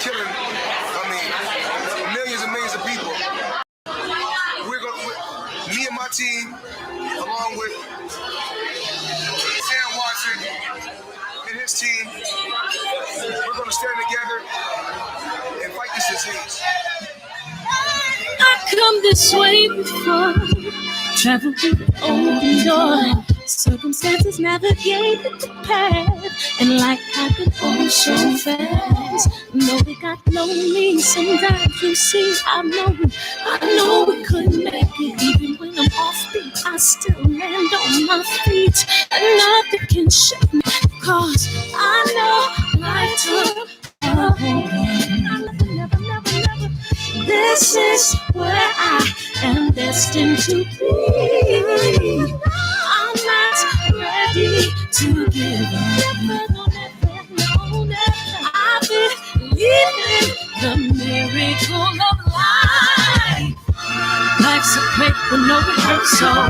killing, millions and millions of people. Me and my team, along with Sam Watson and his team, we're going to stand together and fight this disease. I come this way before, travel through the open door. Circumstances navigated the path, and life happened all so fast. No, we got lonely sometimes. You see, I know we couldn't make it. Even when I'm off beat, I still land on my feet, and nothing can shake me, cause I know life took a hold. Never. This is where I am destined to be. I'm not ready to give up. No. I believe in the miracle of life. Life's a break with no rehearsal.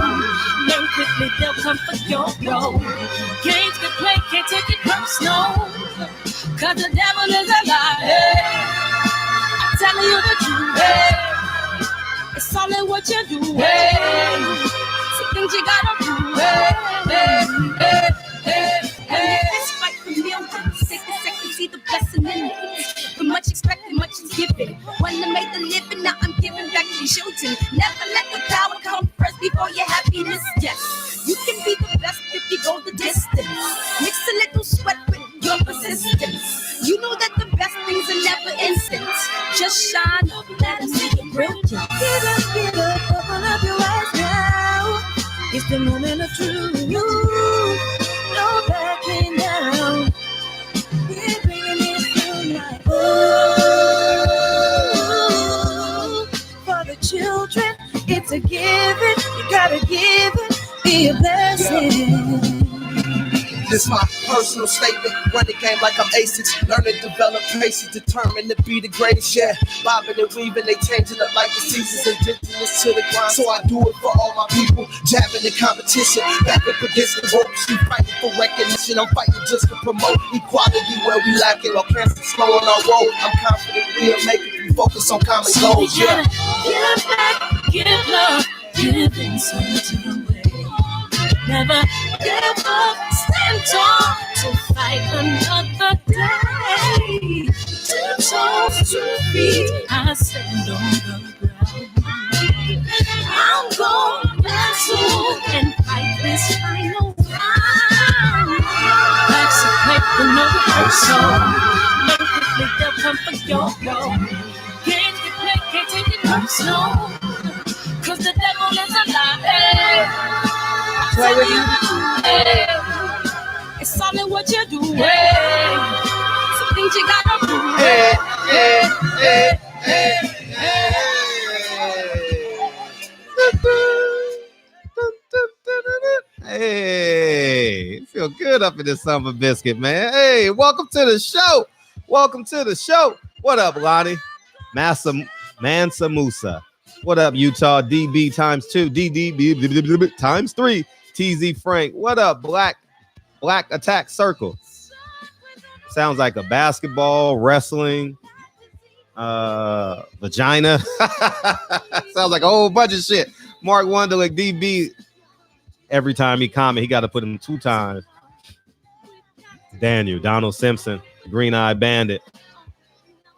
Learn quickly, they'll come for your role. Games can play, can't take it personal, cause the devil is a liar. I'm telling you the truth, hey. It's all in what you do, hey. Some things you gotta do, hey. This fight for millions, take a second, see the blessing in it. For much expected, much is given. When I made the living, now I'm giving back to the children. Never let the power come first before your happiness, yes. You can be the best if you go the distance. Mix a little sweat with your persistence. You know that the best things are never instant. Just shine up, let us see your brilliance. Get up, open up your eyes now. It's the moment of truth. No backing down. We're bringing it through like for the children, it's a given. You gotta give it, be a blessing. This my personal statement. Run the game like I'm aces. Learn to develop patience, determined to be the greatest. Yeah, bobbing and weaving, they changing up like the seasons. Indigenous to the grind, so I do it for all my people. Jabbing the competition, back up against the ropes. We fighting for recognition. I'm fighting just to promote equality where we lack it. Or cancer slowing our road. I'm confident we'll make it. We focus on common goals. Yeah, give back, give love, giving something away. Never give up, stand tall to fight another day. 2 toes, 2 feet, I stand on the ground. I'm going back soon and fight this final round. Life's a play for no rehearsal. Learn quickly, they'll come for your role. Games get played, can't take it personal, cause the devil is a liar. It's all in what you do, hey. Some things you gotta do, Hey, feel good up in this summer biscuit, man. Hey, welcome to the show. What up, Lonnie? Mansa Musa. What up, Utah? DB times 2, DDB times 3. TZ Frank. What up, Black Attack Circle? Sounds like a basketball, wrestling, vagina. Sounds like a whole bunch of shit. Mark Wunderlich, DB. Every time he comment, he got to put him 2 times. Daniel, Donald Simpson, Green Eye Bandit.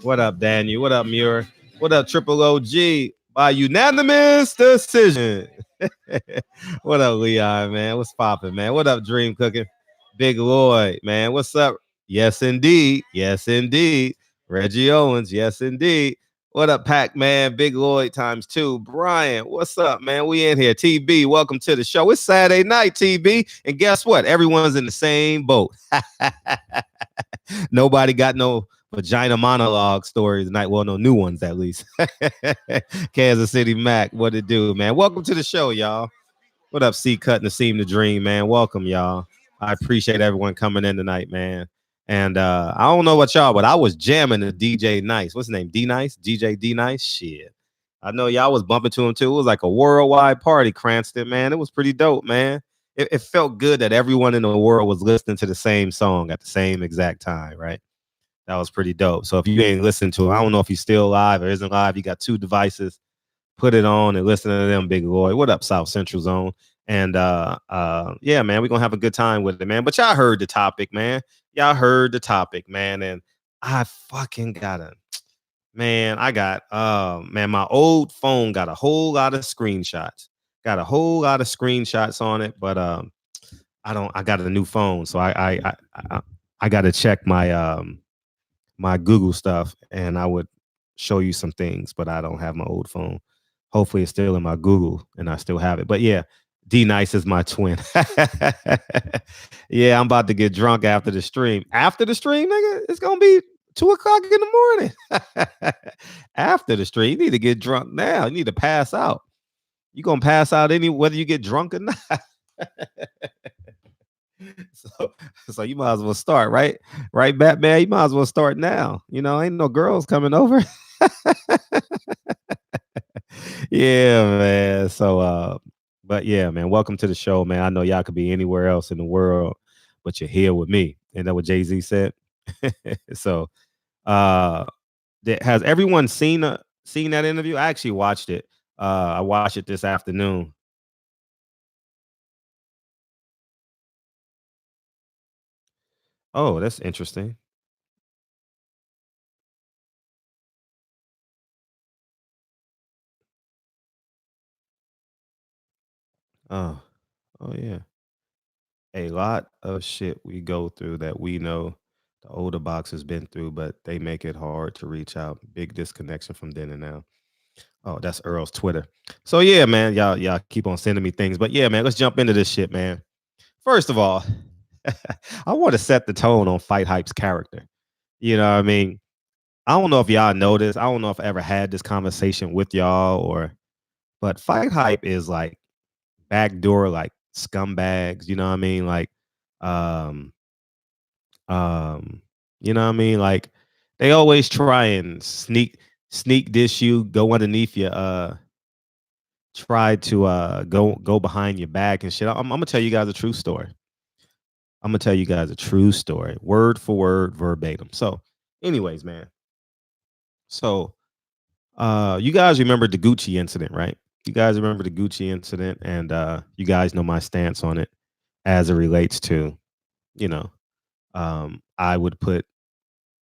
What up, Daniel? What up, Muir? What up, Triple OG? By unanimous decision. What up, Leon, man? What's poppin', man? What up, Dream Cooking? Big Lloyd, man. What's up? Yes, indeed. Reggie Owens, yes, indeed. What up, Pac-Man? Big Lloyd times 2. Brian, what's up, man? We in here. TB, welcome to the show. It's Saturday night, TB. And guess what? Everyone's in the same boat. Nobody got no vagina monologue stories tonight. Well, no new ones, at least. Kansas City Mac, what it do, man? Welcome to the show, y'all. What up, C Cut and the Seam to Dream, man? Welcome, y'all. I appreciate everyone coming in tonight, man. And I don't know about y'all, but I was jamming to DJ Nice. What's his name? D Nice? DJ D Nice? Shit. I know y'all was bumping to him too. It was like a worldwide party, Cranston, man. It was pretty dope, man. It felt good that everyone in the world was listening to the same song at the same exact time, right? That was pretty dope. So if you ain't listened to it, I don't know if he's still live or isn't live. You got 2 devices. Put it on and listen to them, Big Lloyd. What up, South Central Zone? And yeah, man, we're gonna have a good time with it, man. But y'all heard the topic, man. Y'all heard the topic, man. And I fucking gotta, man, I got man, my old phone got a whole lot of screenshots. Got a whole lot of screenshots on it, but I got a new phone, so I gotta check my my Google stuff, and I would show you some things, but I don't have my old phone. Hopefully it's still in my Google and I still have it. But yeah, D Nice is my twin. Yeah, I'm about to get drunk after the stream. After the stream, nigga, it's gonna be 2:00 in the morning. After the stream, you need to get drunk now. You need to pass out. You gonna pass out whether you get drunk or not. So you might as well start, right? Right, Batman? You might as well start now. You know, ain't no girls coming over. Yeah, man. So but yeah, man, welcome to the show, man. I know y'all could be anywhere else in the world, but you're here with me. Isn't that what Jay-Z said? So has everyone seen that interview? I actually watched it. I watched it this afternoon. Oh, that's interesting. Oh, oh yeah. A lot of shit we go through that we know the older boxers been through, but they make it hard to reach out. Big disconnection from then and now. Oh, that's Earl's Twitter. So yeah, man, y'all keep on sending me things. But yeah, man, let's jump into this shit, man. First of all, I want to set the tone on Fighthype's character. You know what I mean? I don't know if y'all know this. I don't know if I ever had this conversation with y'all but Fighthype is like backdoor like scumbags, you know what I mean? Like um you know what I mean? Like they always try and sneak dish you, go underneath you, try to go behind your back and shit. I'm gonna tell you guys a true story. I'm gonna tell you guys a true story, word for word, verbatim. So, anyways, man. So, you guys remember the Gucci incident, right? You guys remember the Gucci incident, and you guys know my stance on it as it relates to, you know, I would put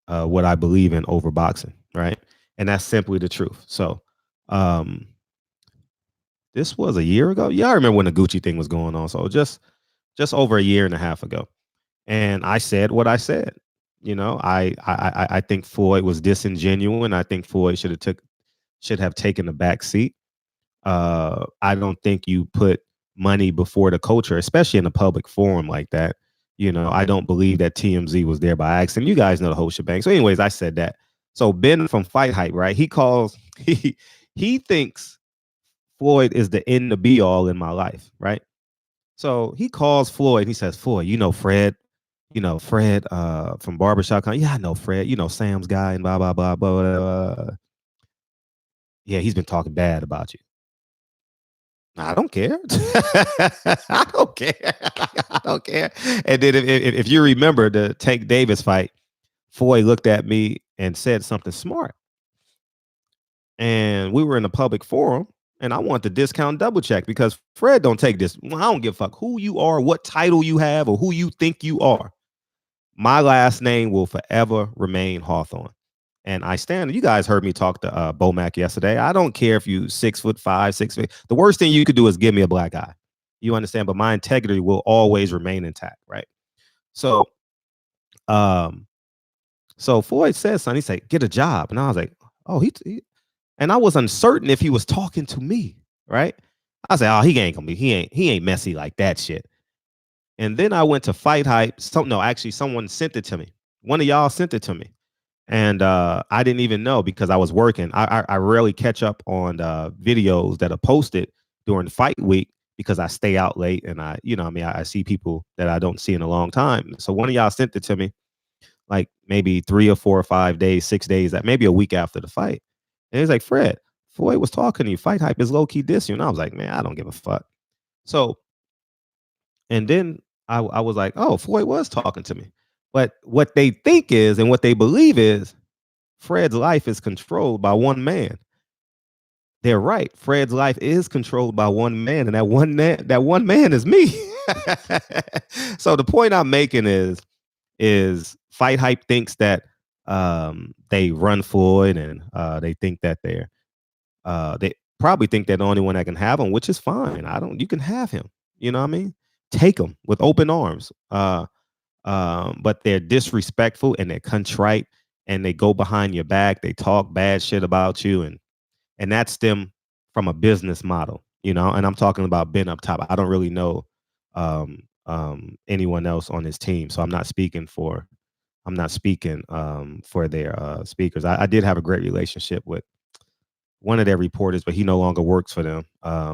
what I believe in over boxing, right? And that's simply the truth. So, this was a year ago. Yeah, I remember when the Gucci thing was going on. So just over a year and a half ago. And I said what I said. You know, I think Floyd was disingenuous. I think Floyd should have taken the back seat. I don't think you put money before the culture, especially in a public forum like that. You know, I don't believe that TMZ was there by accident. You guys know the whole shebang. So, anyways, I said that. So Ben from Fighthype, right? He thinks Floyd is the end to be all in my life, right? So he calls Floyd. He says, Floyd, you know Fred, from Barbershop. Yeah, I know Fred. You know Sam's guy and blah blah blah blah. Blah. Yeah, he's been talking bad about you. I don't care. I don't care. I don't care. And then if you remember the Tank Davis fight, Floyd looked at me and said something smart. And we were in a public forum, and I want the discount double check because Fred don't take this. I don't give a fuck who you are, what title you have, or who you think you are. My last name will forever remain Hawthorne. And I stand. You guys heard me talk to Bomac yesterday. I don't care if you 6'5", 6 feet. The worst thing you could do is give me a black eye. You understand? But my integrity will always remain intact, right? So, so Floyd said something. He said, "Get a job," and I was like, "Oh, he and I was uncertain if he was talking to me, right? I said, "Oh, he ain't gonna be. He ain't messy like that shit." And then I went to Fighthype. Someone sent it to me. One of y'all sent it to me. And I didn't even know because I was working. I rarely catch up on videos that are posted during the fight week because I stay out late and I see people that I don't see in a long time. So one of y'all sent it to me like maybe 3 or 4 or 5 days, 6 days, maybe a week after the fight. And he's like, Fred, Floyd was talking to you. Fighthype is low key dissing you. And I was like, man, I don't give a fuck. So, and then I was like, oh, Floyd was talking to me. But what they think is and what they believe is Fred's life is controlled by one man. They're right. Fred's life is controlled by one man, and that one man is me. So the point I'm making is Fighthype thinks that they run Floyd, and they think that they probably think they're the only one that can have him, which is fine. You can have him. You know what I mean? Take him with open arms. But they're disrespectful and they're contrite and they go behind your back. They talk bad shit about you, and that's them from a business model, you know. And I'm talking about Ben up top. I don't really know anyone else on his team, so I'm not speaking for their speakers. I did have a great relationship with one of their reporters, but he no longer works for them.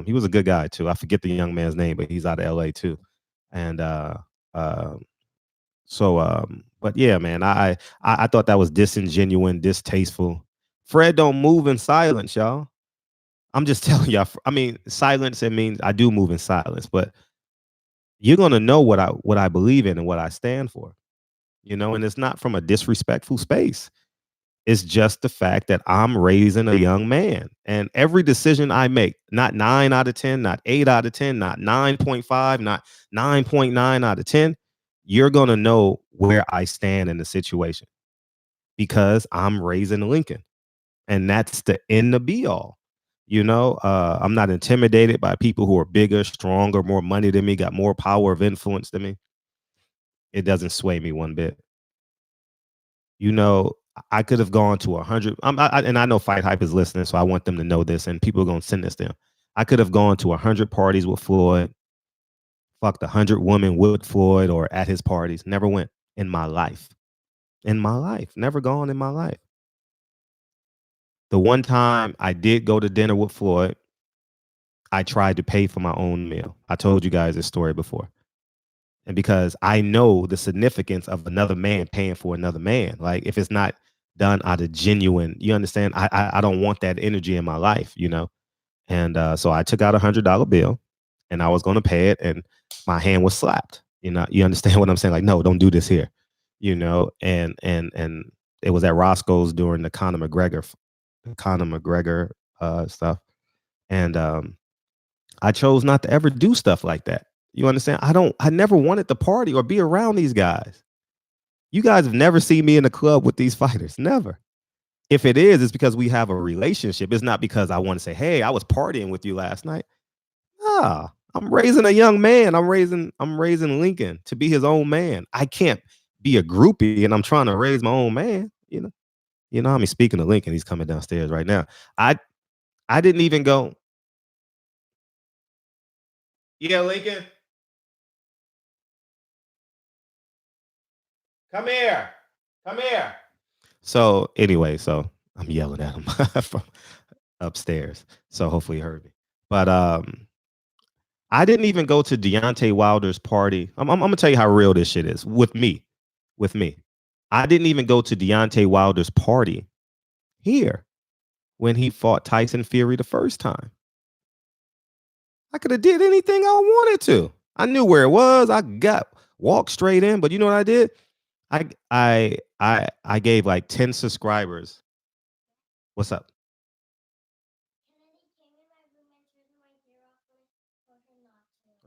He was a good guy too. I forget the young man's name, but he's out of LA too. And but yeah, man, I thought that was disingenuous, distasteful. Fred don't move in silence, y'all. I'm just telling y'all. I mean, silence, it means I do move in silence, but you're gonna know what I believe in and what I stand for, you know. And it's not from a disrespectful space. It's just the fact that I'm raising a young man, and every decision I make, not 9 out of 10, not 8 out of 10, not 9.5, not 9.9 out of 10. You're going to know where I stand in the situation because I'm raising Lincoln, and that's the end to be all. You know, I'm not intimidated by people who are bigger, stronger, more money than me, got more power of influence than me. It doesn't sway me one bit. You know, I could have gone to 100. And I know Fighthype is listening, so I want them to know this, and people are going to send this to them. I could have gone to 100 parties with Floyd, fucked 100 women with Floyd or at his parties. Never went in my life. Never gone in my life. The one time I did go to dinner with Floyd, I tried to pay for my own meal. I told you guys this story before. And because I know the significance of another man paying for another man, like if it's not done out of genuine, you understand? I don't want that energy in my life, you know? And so I took out $100 bill and I was going to pay it, and my hand was slapped. You know, you understand what I'm saying? Like, no, don't do this here, you know? And it was at Roscoe's during the Conor McGregor stuff. And I chose not to ever do stuff like that. You understand? I never wanted to party or be around these guys. You guys have never seen me in a club with these fighters. Never. If it is, it's because we have a relationship. It's not because I want to say, hey, I was partying with you last night. Nah, I'm raising a young man. I'm raising Lincoln to be his own man. I can't be a groupie and I'm trying to raise my own man. You know, I mean, speaking of Lincoln, he's coming downstairs right now. I didn't even go. Yeah, Lincoln. Come here. Come here. So anyway, so I'm yelling at him from upstairs. So hopefully he heard me. But I didn't even go to Deontay Wilder's party. I'm gonna tell you how real this shit is with me. I didn't even go to Deontay Wilder's party here when he fought Tyson Fury the first time. I could have did anything I wanted to. I knew where it was. I walked straight in, but you know what I did? I gave like 10 subscribers. What's up?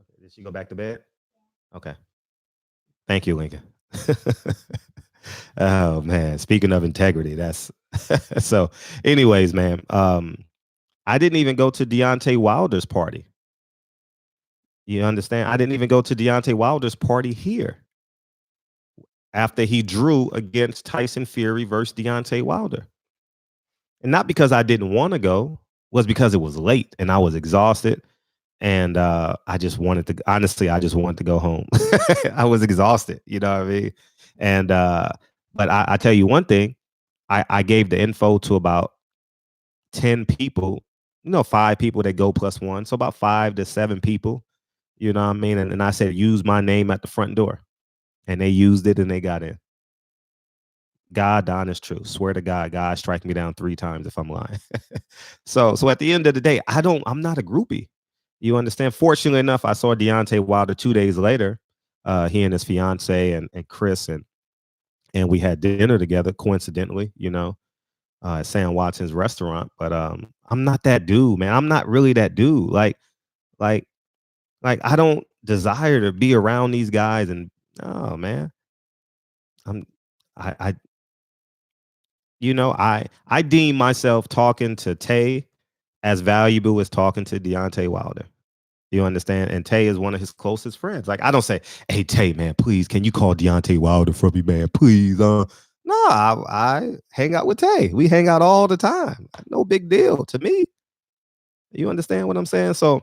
Okay, did she go back to bed? Okay. Thank you, Lincoln. Oh man, speaking of integrity, that's so anyways, man. I didn't even go to Deontay Wilder's party. You understand? I didn't even go to Deontay Wilder's party here after he drew against Tyson Fury versus Deontay Wilder. And not because I didn't want to go, was because it was late and I was exhausted. And I just wanted to go home. I was exhausted, you know what I mean? And but I tell you one thing, I gave the info to about 10 people, 5 people that go plus one. So about 5 to 7 people, you know what I mean? And I said, use my name at the front door. And they used it and they got in. God, Don, is true. Swear to God, God strike me down 3 times if I'm lying. So at the end of the day, I'm not a groupie. You understand? Fortunately enough, I saw Deontay Wilder 2 days later. He and his fiance and Chris, and and we had dinner together, coincidentally, at Sam Watson's restaurant. But I'm not that dude, man. I'm not really that dude. Like, I don't desire to be around these guys. And oh man, I'm, I, I deem myself talking to Tay as valuable as talking to Deontay Wilder. You understand? And Tay is one of his closest friends. Like, I don't say, hey, Tay, man, please, can you call Deontay Wilder for me, man? Please. No, I hang out with Tay. We hang out all the time. No big deal to me. You understand what I'm saying? So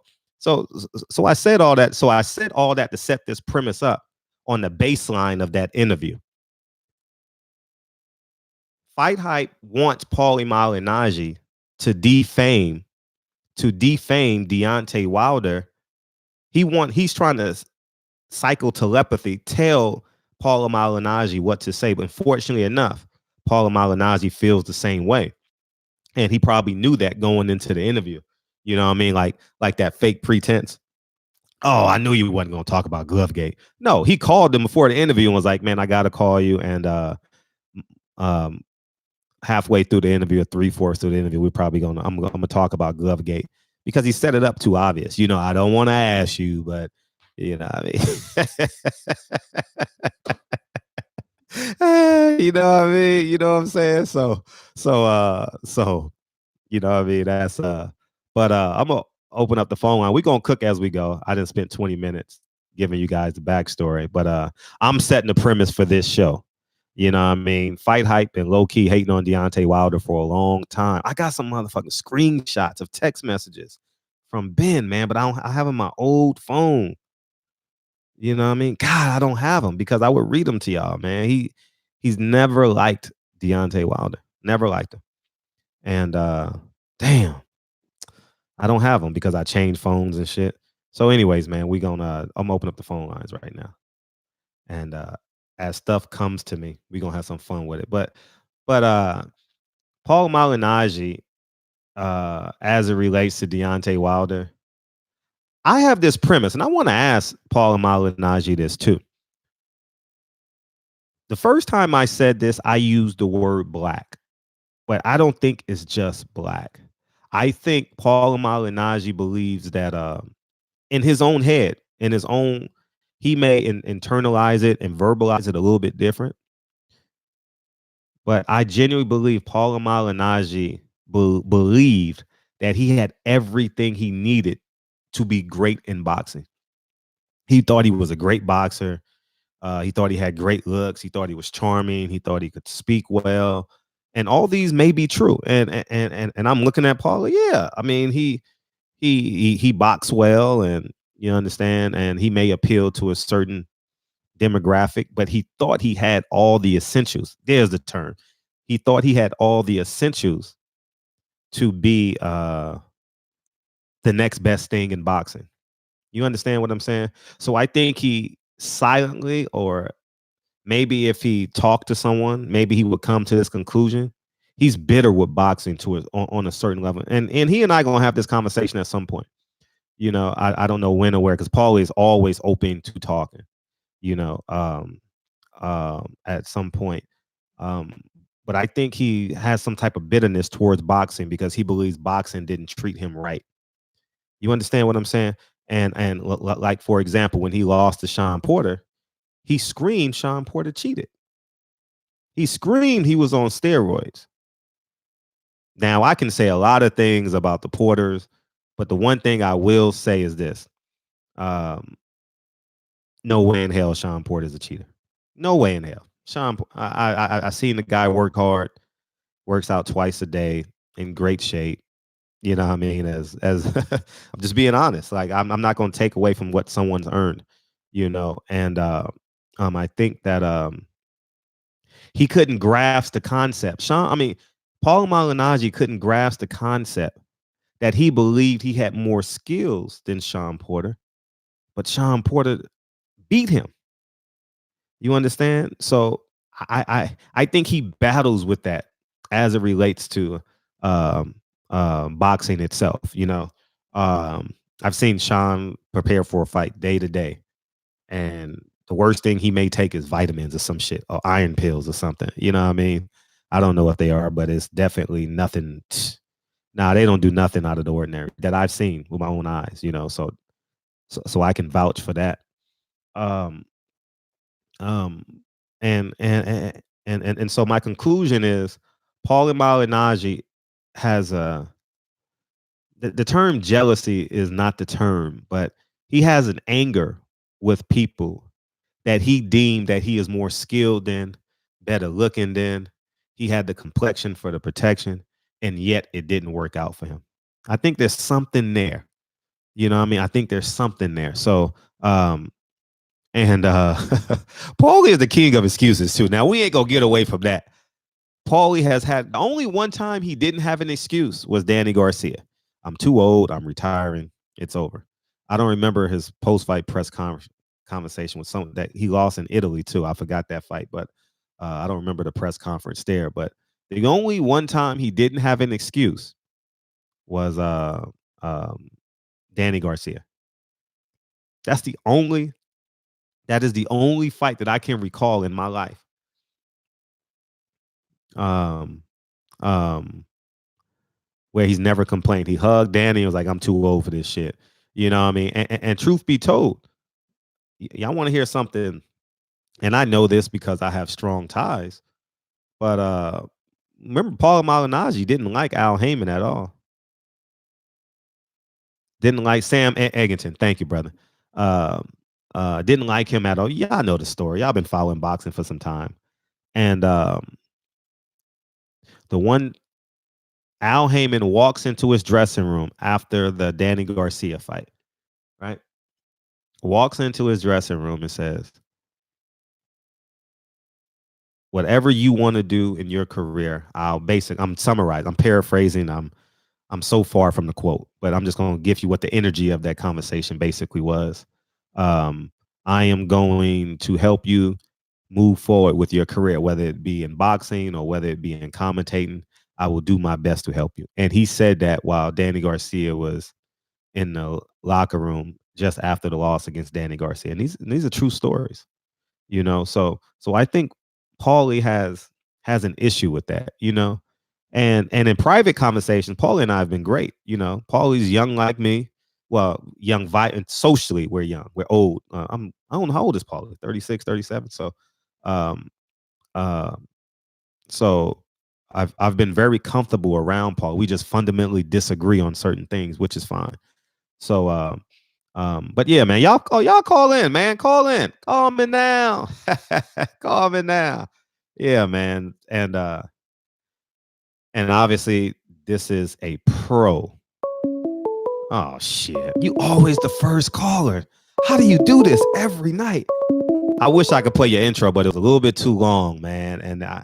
I said all that. So I said all that to set this premise up on the baseline of that interview. Fighthype wants Paulie Malignaggi to defame Deontay Wilder. He's trying to psychotelepathy tell Paulie Malignaggi what to say, but unfortunately enough, Paulie Malignaggi feels the same way, and he probably knew that going into the interview. You know what I mean? Like that fake pretense. Oh, I knew you wasn't going to talk about GloveGate. No, he called him before the interview and was like, "Man, I got to call you." And halfway through the interview, or 3/4 through the interview, we're probably I'm gonna talk about GloveGate, because he set it up too obvious. I don't want to ask you, but I mean, you know what I mean? You know what I'm saying? So, you know what I mean? That's but I'm gonna open up the phone line. We're gonna cook as we go. I didn't spend 20 minutes giving you guys the backstory, but I'm setting the premise for this show. You know what I mean? Fighthype and low key hating on Deontay Wilder for a long time. I got some motherfucking screenshots of text messages from Ben, man, but I have them on my old phone. You know what I mean? God, I don't have them, because I would read them to y'all, man. He's never liked Deontay Wilder. Never liked him. And damn, I don't have them because I changed phones and shit. So anyways, man, I'm gonna open up the phone lines right now. And as stuff comes to me, we're gonna have some fun with it. But Paul Malignaggi, as it relates to Deontay Wilder, I have this premise, and I want to ask Paul Malignaggi this too. The first time I said this, I used the word black, but I don't think it's just black. I think Paul Malignaggi believes that in his own head, he may internalize it and verbalize it a little bit different. But I genuinely believe Paulie Malignaggi believed that he had everything he needed to be great in boxing. He thought he was a great boxer. He thought he had great looks. He thought he was charming. He thought he could speak well. And all these may be true. And I'm looking at Paulie. Yeah, I mean, he boxed well, and you understand, and he may appeal to a certain demographic, but he thought he had all the essentials. There's the term. He thought he had all the essentials to be the next best thing in boxing. You understand what I'm saying? So I think he silently, or maybe if he talked to someone, maybe he would come to this conclusion. He's bitter with boxing on a certain level. And he and I gonna have this conversation at some point. I don't know when or where, because Paulie is always open to talking. At some point. But I think he has some type of bitterness towards boxing because he believes boxing didn't treat him right. You understand what I'm saying? And like, for example, when he lost to Sean Porter, he screamed Sean Porter cheated. He screamed he was on steroids. Now, I can say a lot of things about the Porters, but the one thing I will say is this. No way in hell Sean Porter is a cheater. No way in hell. Sean, I seen the guy work hard, works out twice a day, in great shape. You know what I mean? As I'm just being honest. Like, I'm not going to take away from what someone's earned, and I think that he couldn't grasp the concept. Paul Malignaggi couldn't grasp the concept that he believed he had more skills than Sean Porter, but Sean Porter beat him. You understand? So I think he battles with that as it relates to boxing itself. I've seen Sean prepare for a fight day to day, and The worst thing he may take is vitamins or some shit, or iron pills or something. You know what I mean? I don't know what they are, but it's definitely nothing. Nah, they don't do nothing out of the ordinary that I've seen with my own eyes. You know, so I can vouch for that. Um, um, and so my conclusion is, Paulie Malignaggi has a the term jealousy is not the term, but he has an anger with people that he deemed that he is more skilled than, better looking than. He had the complexion for the protection, and yet it didn't work out for him. I think there's something there. You know what I mean? I think there's something there. So, and Paulie is the king of excuses too. Now we ain't gonna get away from that. Paulie has had the only one time he didn't have an excuse was Danny Garcia. I'm too old. I'm retiring. It's over. I don't remember his post-fight press conversation with someone that he lost in Italy too. I forgot that fight, but I don't remember the press conference there. But the only one time he didn't have an excuse was Danny Garcia. That is the only fight that I can recall in my life. Where he's never complained. He hugged Danny and was like, I'm too old for this shit. You know what I mean? And truth be told, y'all want to hear something, and I know this because I have strong ties, but remember Paulie Malignaggi didn't like Al Heyman at all. Didn't like Sam Eggington. Thank you, brother. Didn't like him at all. Y'all know the story. Y'all been following boxing for some time. And the one Al Heyman walks into his dressing room after the Danny Garcia fight, right? Walks into his dressing room and says, whatever you want to do in your career, I'm summarizing, I'm paraphrasing, I'm so far from the quote, but I'm just going to give you what the energy of that conversation basically was. I am going to help you move forward with your career, whether it be in boxing or whether it be in commentating. I will do my best to help you. And he said that while Danny Garcia was in the locker room just after the loss against Danny Garcia. And these are true stories, you know. So I think Paulie has an issue with that, you know. And in private conversations, Paulie and I have been great. You know, Paulie's young like me. Well, young, and socially we're young. We're old. I don't know how old is Paulie, 36, 37. So so I've been very comfortable around Paul. We just fundamentally disagree on certain things, which is fine. So but yeah, man, y'all call in, man. Call me now. Call me now. Yeah, man. And obviously this is a pro. Oh shit. You always the first caller. How do you do this every night? I wish I could play your intro, but it was a little bit too long, man. And I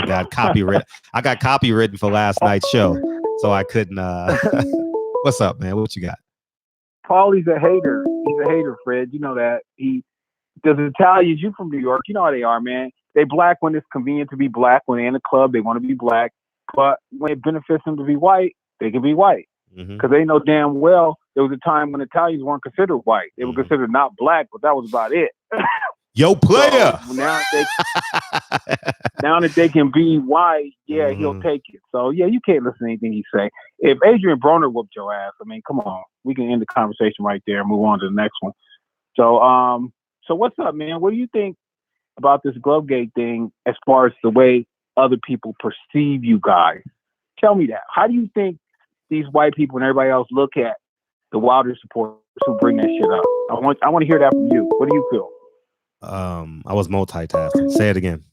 got copyright. I got copywritten for last night's show, so I couldn't. What's up, man? What you got? Paulie's a hater. He's a hater, Fred. You know that. Does Italians, you from New York, you know how they are, man. They black when it's convenient to be black. When they're in the club, they want to be black. But when it benefits them to be white, they can be white. Because they know damn well there was a time when Italians weren't considered white. They were considered not black, but that was about it. Yo, player. So now that they can be white, yeah, he'll take it. So yeah, you can't listen to anything he say. If Adrian Broner whooped your ass, I mean, come on, we can end the conversation right there and move on to the next one. So so what's up, man? What do you think about this GloveGate thing as far as the way other people perceive you guys? Tell me that. How do you think these white people and everybody else look at the Wilder supporters who bring that shit up? I want to hear that from you. What do you feel? I was multitasking. Say it again.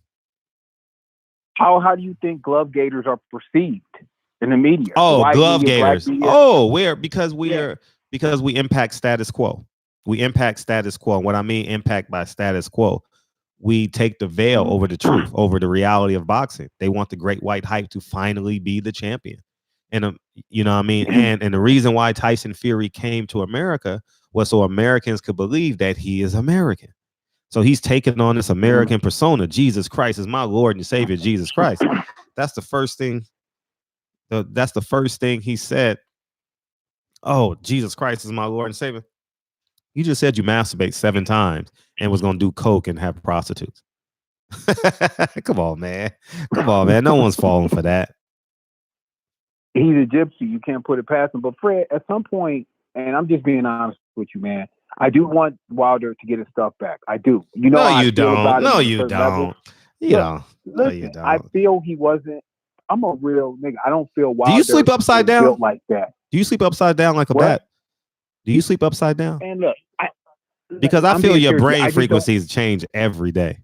How do you think GloveGaters are perceived in the media? Oh, GloveGaters. Oh, because we impact status quo. We impact status quo. And what I mean impact by status quo, we take the veil over the truth, over the reality of boxing. They want the great white hype to finally be the champion. And you know what I mean? And the reason why Tyson Fury came to America was so Americans could believe that he is American. So he's taken on this American persona. Jesus Christ is my Lord and Savior, Jesus Christ. That's the first thing. That's the first thing he said. Oh, Jesus Christ is my Lord and Savior. You just said you masturbate 7 times and was gonna do coke and have prostitutes. Come on, man. Come on, man. No one's falling for that. He's a gypsy. You can't put it past him. But Fred, at some point, and I'm just being honest with you, man, I do want Wilder to get his stuff back. I do. You know, no, you don't. No, you don't. Listen, no, you don't. I feel he wasn't. I'm a real nigga. I don't feel Wilder. Do you sleep upside down? Built like that. Do you sleep upside down like a bat? Do you sleep upside down? And look, because I feel your brain frequencies change every day.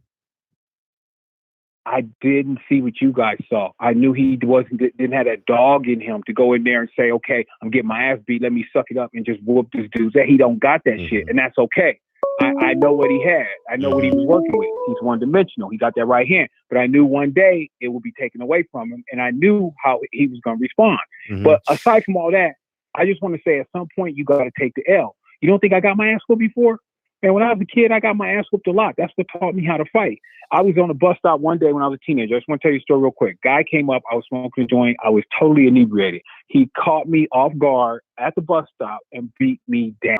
I didn't see what you guys saw. I knew he didn't have that dog in him to go in there and say, okay, I'm getting my ass beat. Let me suck it up and just whoop this dude. That he don't got that shit. And that's okay. I know what he had. I know what he was working with. He's one-dimensional. He got that right hand. But I knew one day it would be taken away from him. And I knew how he was going to respond. But aside from all that, I just want to say at some point you got to take the L. You don't think I got my ass whooped before? And when I was a kid, I got my ass whooped a lot. That's what taught me how to fight. I was on a bus stop one day when I was a teenager. I just want to tell you a story real quick. Guy came up. I was smoking a joint. I was totally inebriated. He caught me off guard at the bus stop and beat me down.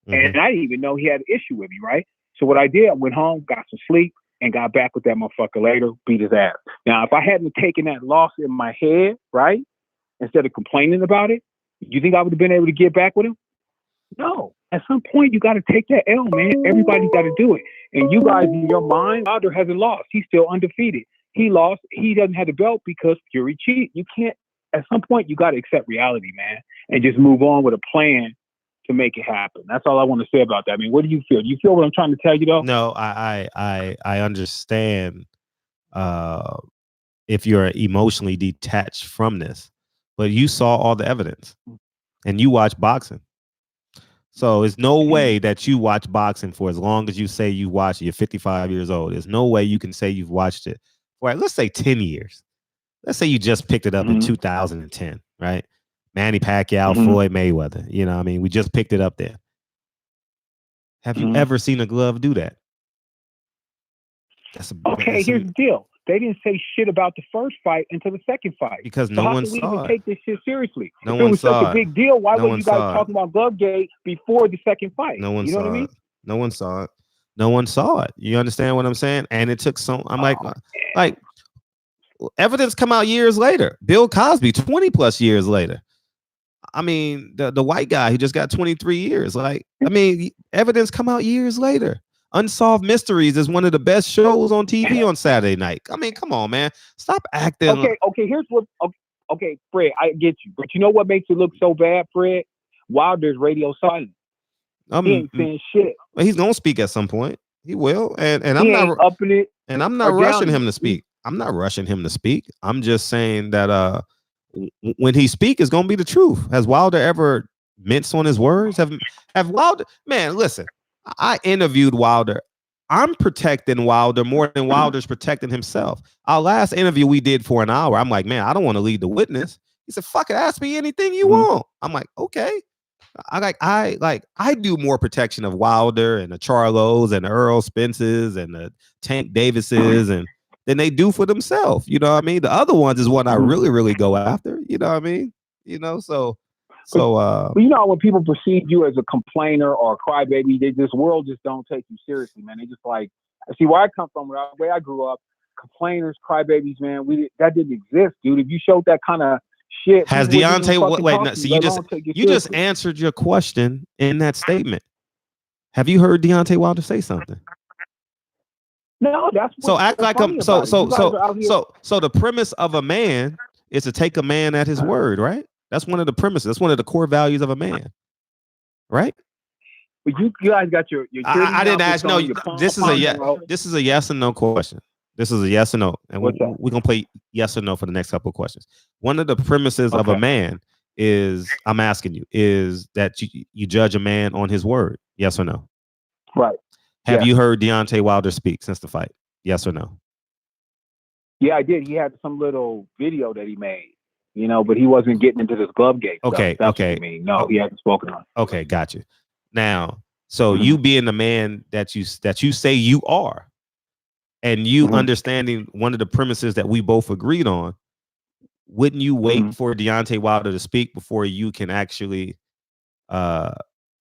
And I didn't even know he had an issue with me, right? So what I did, I went home, got some sleep, and got back with that motherfucker later, beat his ass. Now, if I hadn't taken that loss in my head, right, instead of complaining about it, you think I would have been able to get back with him? No. At some point, you got to take that L, man. Everybody's got to do it. And you guys, in your mind, Wilder hasn't lost. He's still undefeated. He lost. He doesn't have the belt because Fury cheated. You can't. At some point, you got to accept reality, man, and just move on with a plan to make it happen. That's all I want to say about that. I mean, what do you feel? Do you feel what I'm trying to tell you, though? No, I understand if you're emotionally detached from this, but you saw all the evidence and you watch boxing. So it's no way that you watch boxing for as long as you say you watch it. You're 55 years old. There's no way you can say you've watched it for, let's say, 10 years. Let's say you just picked it up in 2010, right? Manny Pacquiao, Floyd Mayweather. You know what I mean? We just picked it up there. Have you ever seen a glove do that? Here's the deal. They didn't say shit about the first fight until the second fight. Because no one saw it. How can we even take this shit seriously? No if it one was saw such a big deal, why were you guys talking about GloveGate before the second fight? No one saw what I mean? It. No one saw it. No one saw it. You understand what I'm saying? And it took I'm like evidence come out years later. Bill Cosby, 20 plus years later. I mean, the white guy who just got 23 years. Like, I mean, evidence come out years later. Unsolved Mysteries is one of the best shows on TV on Saturday night. I mean, come on, man. Stop acting. Okay, here's what. Okay, Fred, I get you. But you know what makes it look so bad, Fred? Wilder's radio silent. He ain't saying shit. Well, he's gonna speak at some point. He will, and I'm not upping it. And I'm not rushing him to speak. I'm not rushing him to speak. I'm just saying that when he speak, it's gonna be the truth. Has Wilder ever minced on his words? Have Wilder? Man, listen. I interviewed Wilder. I'm protecting Wilder more than Wilder's protecting himself. Our last interview we did for an hour. I'm like, man, I don't want to lead the witness. He said, fuck it, ask me anything you want. I'm like, okay. I do more protection of Wilder and the Charlos and the Earl Spences and the Tank Davises and than they do for themselves. You know what I mean? The other ones is what I really, really go after. You know what I mean? You know, so you know, when people perceive you as a complainer or a crybaby, this world just don't take you seriously, man. They just like, see where I come from, the way I grew up, complainers, crybabies, man, that didn't exist, dude. If you showed that kind of shit, has Deontay? Wait, no, see, you just answered your question in that statement. Have you heard Deontay Wilder say something? No, that's so act like so the premise of a man is to take a man at his word, right? That's one of the premises. That's one of the core values of a man, right? But you guys got your I didn't ask. No, this is a yes and no question. This is a yes and no, and we're gonna play yes or no for the next couple of questions. One of the premises of a man is, I'm asking you, is that you judge a man on his word. Yes or no? Right. Have you heard Deontay Wilder speak since the fight? Yes or no? Yeah, I did. He had some little video that he made. You know, but he wasn't getting into this GloveGate stuff. Okay, That's what I mean. No, he hasn't spoken on. Okay, got you. Now, so you being the man that you say you are, and you understanding one of the premises that we both agreed on, wouldn't you wait for Deontay Wilder to speak before you can actually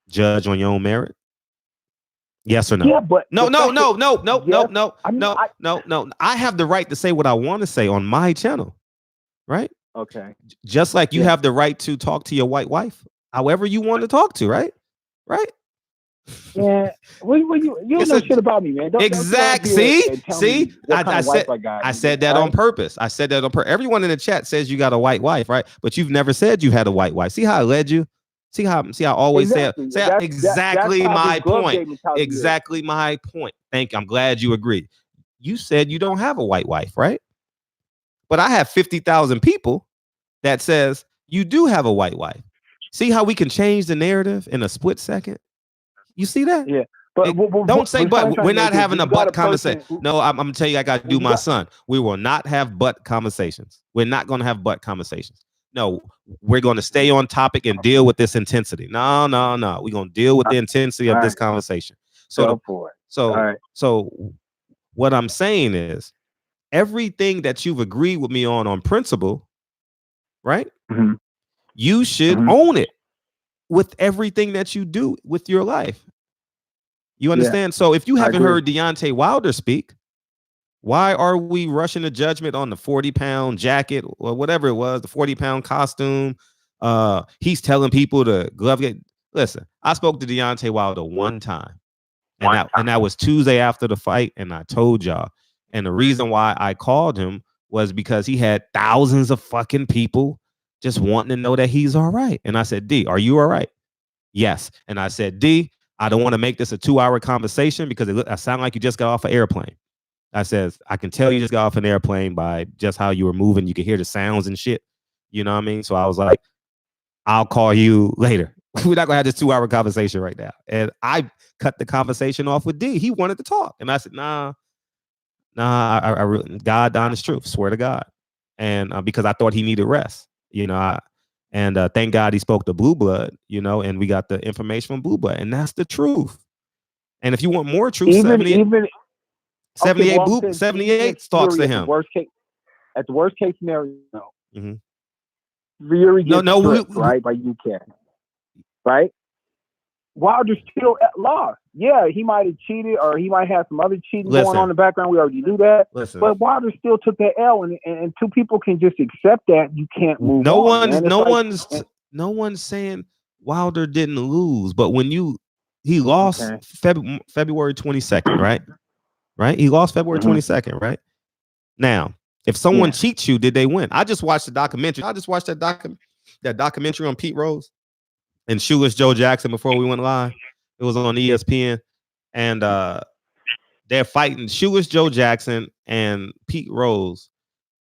judge on your own merit? Yes or no? Yeah, but no. I have the right to say what I want to say on my channel, right? Okay. Just like you have the right to talk to your white wife, however you want to talk to, right? Yeah. You don't know shit about me, man. Don't See, I said that on purpose. I said that on purpose. Everyone in the chat says you got a white wife, right? But you've never said you had a white wife. See how I led you? See how I always say exactly my point. Exactly my point. Thank you. I'm glad you agree. You said you don't have a white wife, right? But I have 50,000 people that says you do have a white wife. See how we can change the narrative in a split second? You see that? Yeah. But don't say but. We're not having a butt conversation. No, I'm gonna tell you, I gotta do my son. We will not have butt conversations. We're not gonna have butt conversations. No, we're gonna stay on topic and deal with this intensity. No. We're gonna deal with the intensity of this conversation. So what I'm saying is everything that you've agreed with me on principle, right? Mm-hmm. You should own it with everything that you do with your life. You understand? So if you haven't heard Deontay Wilder speak, why are we rushing to judgment on the 40-pound jacket or whatever it was, the 40-pound costume? He's telling people to GloveGate. Listen, I spoke to Deontay Wilder one time, and that was Tuesday after the fight, and I told y'all. And the reason why I called him was because he had thousands of fucking people just wanting to know that he's all right. And I said, D, are you all right? Yes. And I said, D, I don't want to make this a 2-hour conversation because I sound like you just got off an airplane. I says, I can tell you just got off an airplane by just how you were moving. You can hear the sounds and shit. You know what I mean? So I was like, I'll call you later. We're not going to have this 2-hour conversation right now. And I cut the conversation off with D. He wanted to talk. And I said, nah, I really, God, honest truth, swear to God. And because I thought he needed rest, you know, thank God he spoke to Blue Blood, you know, and we got the information from Blue Blood, and that's the truth. And if you want more truth, 78 talks to him. At the worst case scenario, mm-hmm. Fury gets right by UK, right? Wilder still lost. Yeah, he might have cheated, or he might have some other cheating going on in the background. We already knew that. But Wilder still took that L, and two people can just accept that. You can't move on. No one's saying Wilder didn't lose, but when he lost February 22nd, right? Right? He lost February 22nd, right? Now, if someone cheats you, did they win? I just watched the documentary. I just watched that documentary on Pete Rose and Shoeless Joe Jackson before we went live. It was on ESPN, and they're fighting. Shoeless Joe Jackson and Pete Rose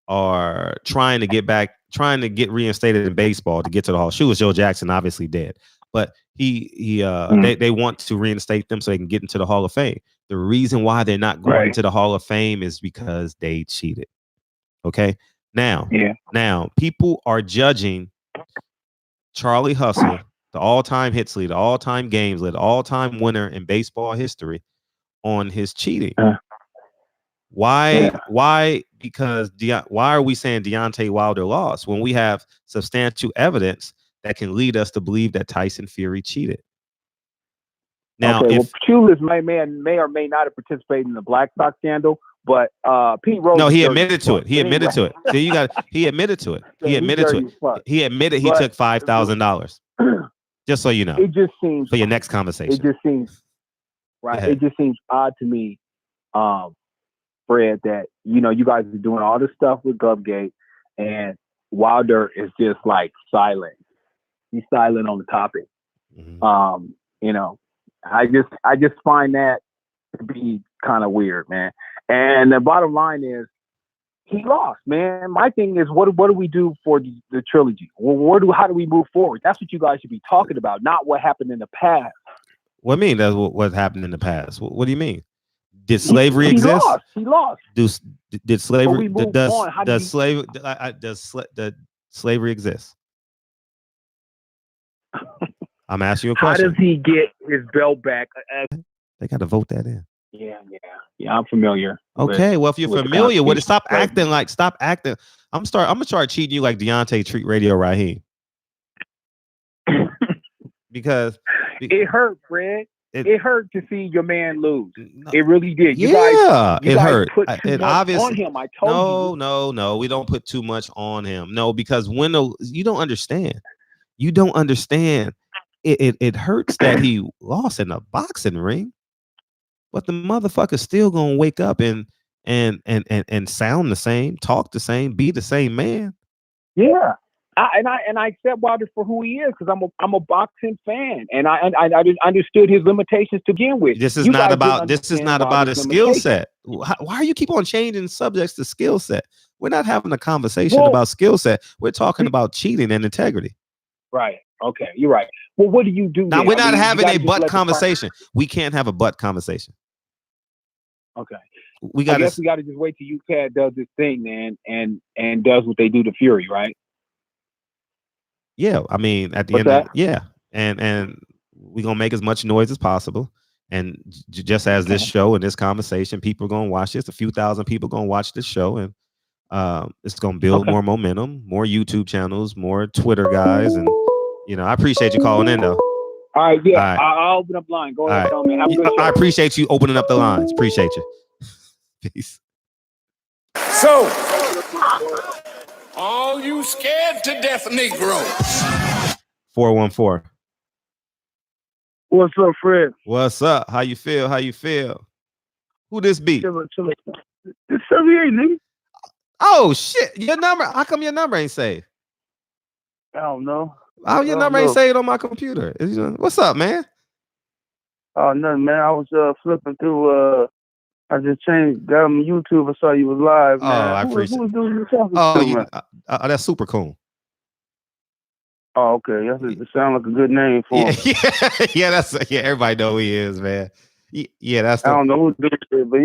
are trying to get reinstated in baseball to get to the Hall. Shoeless Joe Jackson obviously dead, but they want to reinstate them so they can get into the Hall of Fame. The reason why they're not going into the Hall of Fame is because they cheated. Okay, now people are judging Charlie Hustle, the all-time hits leader, all-time games leader, all-time winner in baseball history, on his cheating. Why? Because why are we saying Deontay Wilder lost when we have substantial evidence that can lead us to believe that Tyson Fury cheated? Now, Shoeless may or may not have participated in the Black Sox scandal, but Pete Rose. No, he admitted to it. He admitted to it. See, he admitted to it. He admitted to it. He admitted he took $5,000. Just so you know. It just seems for your next conversation. It just seems It just seems odd to me, Fred, that you guys are doing all this stuff with GloveGate, and Wilder is just like silent. He's silent on the topic. I just find that to be kind of weird, man. And the bottom line is, he lost, man. My thing is, what do we do for the trilogy? Well, how do we move forward? That's what you guys should be talking about, not what happened in the past. What do you mean? That's what happened in the past. What do you mean? Did slavery exist? He lost. Did slavery? Does slavery exist? I'm asking you a question. How does he get his belt back? They got to vote that in. Yeah. I'm familiar. Okay, well, if you're familiar with it, stop acting. I'm gonna start treating you like Deontay treat Radio Raheem. because it hurt, Fred. it hurt to see your man lose. No, it really did. You yeah, guys hurt. put too It much obviously on him. I told you. no. We don't put too much on him. No, because when you don't understand. You don't understand. It hurts that he lost in a boxing ring, but the motherfucker's still gonna wake up and sound the same, talk the same, be the same man. Yeah. I accept Wilder for who he is because I'm a boxing fan, and I understood his limitations to begin with. This is not about his skill set. Why are you keep on changing subjects to skill set? We're not having a conversation about skill set. We're talking about cheating and integrity. Right. Okay. You're right. Well, what do you do now? Then? We're not having a butt conversation. We can't have a butt conversation. Okay. We got. I guess we got to just wait till UCAD does this thing, man, and does what they do to Fury, right? Yeah, I mean, at the end, and we're gonna make as much noise as possible. And just as this show and this conversation, people are gonna watch this. A few thousand people gonna watch this show, and it's gonna build more momentum, more YouTube channels, more Twitter guys, and I appreciate you calling in though. All right, yeah, all right. I'll open up the line. Go ahead, man. Have a good show. I appreciate you opening up the lines. Appreciate you. Peace. So, all you scared to death Negroes. 414. What's up, Fred? What's up? How you feel? Who this be? It's 78, nigga. Oh shit! Your number? How come your number ain't saved? I don't know. How your number ain't saved on my computer? What's up, man? Oh, nothing, man. I was flipping through. I just got on YouTube. I saw you was live, man. I appreciate. Who was doing you talking to, man? That's super cool. Oh, okay. That sounds like a good name for him. Everybody know who he is, man. That's. I don't know who did it, but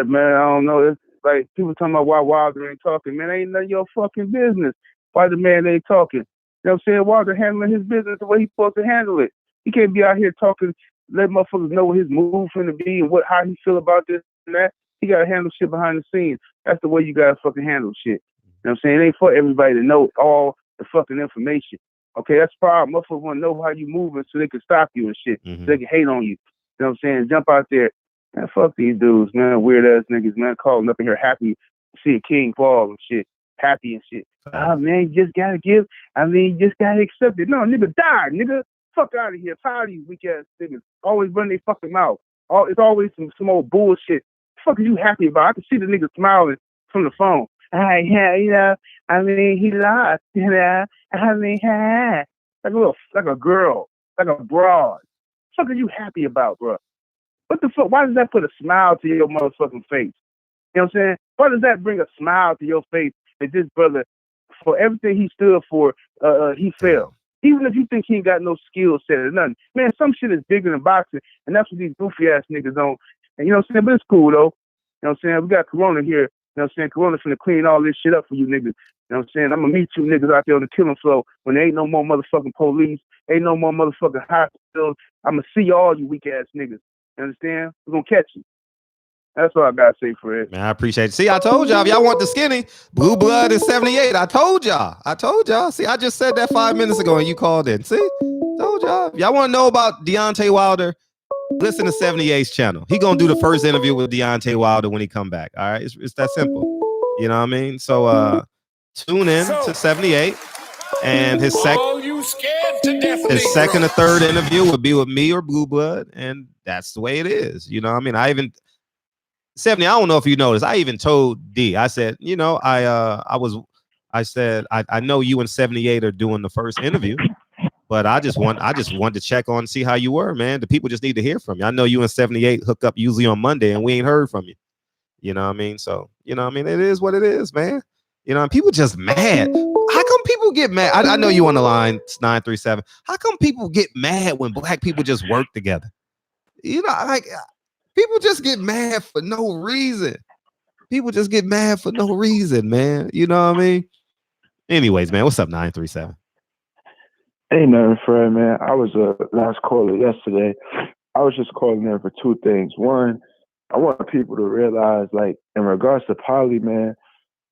man. I don't know. It's like people talking about why Wilder ain't talking. Man, ain't none of your fucking business. Why the man ain't talking? You know what I'm saying? Wilder handling his business the way he's supposed to handle it. He can't be out here talking, let motherfuckers know what his move finna be and how he feel about this and that. He gotta handle shit behind the scenes. That's the way you gotta fucking handle shit. You know what I'm saying? It ain't for everybody to know all the fucking information. Okay, that's the problem. Motherfuckers wanna know how you moving so they can stop you and shit. So they can hate on you. You know what I'm saying? Jump out there. Man, fuck these dudes, man. Weird ass niggas, man, calling up in here happy to see a king fall and shit. Happy and shit. Oh man, you just gotta give. You just gotta accept it. No, nigga, die, nigga. Fuck out of here. Tired of these weak ass niggas. Always run their fucking mouth. It's always some old bullshit. The fuck are you happy about? I can see the nigga smiling from the phone. He lost. Like a girl, like a broad. The fuck are you happy about, bro? What the fuck? Why does that put a smile to your motherfucking face? You know what I'm saying? Why does that bring a smile to your face that this brother, for everything he stood for, he failed? Even if you think he ain't got no skill set or nothing. Man, some shit is bigger than boxing, and that's what these goofy ass niggas on. And you know what I'm saying? But it's cool, though. You know what I'm saying? We got Corona here. You know what I'm saying? Corona finna clean all this shit up for you niggas. You know what I'm saying? I'm gonna meet you niggas out there on the killing floor when there ain't no more motherfucking police, ain't no more motherfucking hospitals. I'm gonna see all you weak ass niggas. You understand? We're gonna catch you. That's all I gotta say for it. Man, I appreciate it. See, I told y'all, if y'all want the skinny, Blue Blood is 78. I told y'all. See, I just said that 5 minutes ago and you called in. See? Told y'all. If y'all want to know about Deontay Wilder, listen to 78's channel. He gonna do the first interview with Deontay Wilder when he come back. All right? It's that simple. You know what I mean? So tune in to 78. And his second or third interview would be with me or Blue Blood, and that's the way it is. You know what I mean? 70, I don't know if you noticed. I even told D. I said, I said, I know you and 78 are doing the first interview, but I just wanted to check on, see how you were, man. The people just need to hear from you. I know you and 78 hook up usually on Monday, and we ain't heard from you. You know what I mean? So, you know what I mean? It is what it is, man. You know, and people just mad. How come people get mad? I know you on the line, it's 937. How come people get mad when black people just work together? You know, like, people just get mad for no reason. People just get mad for no reason, man. You know what I mean? Anyways, man, what's up, 937? Hey, man, Fred, man. I was last caller yesterday. I was just calling in for two things. One, I want people to realize, like, in regards to Paulie, man,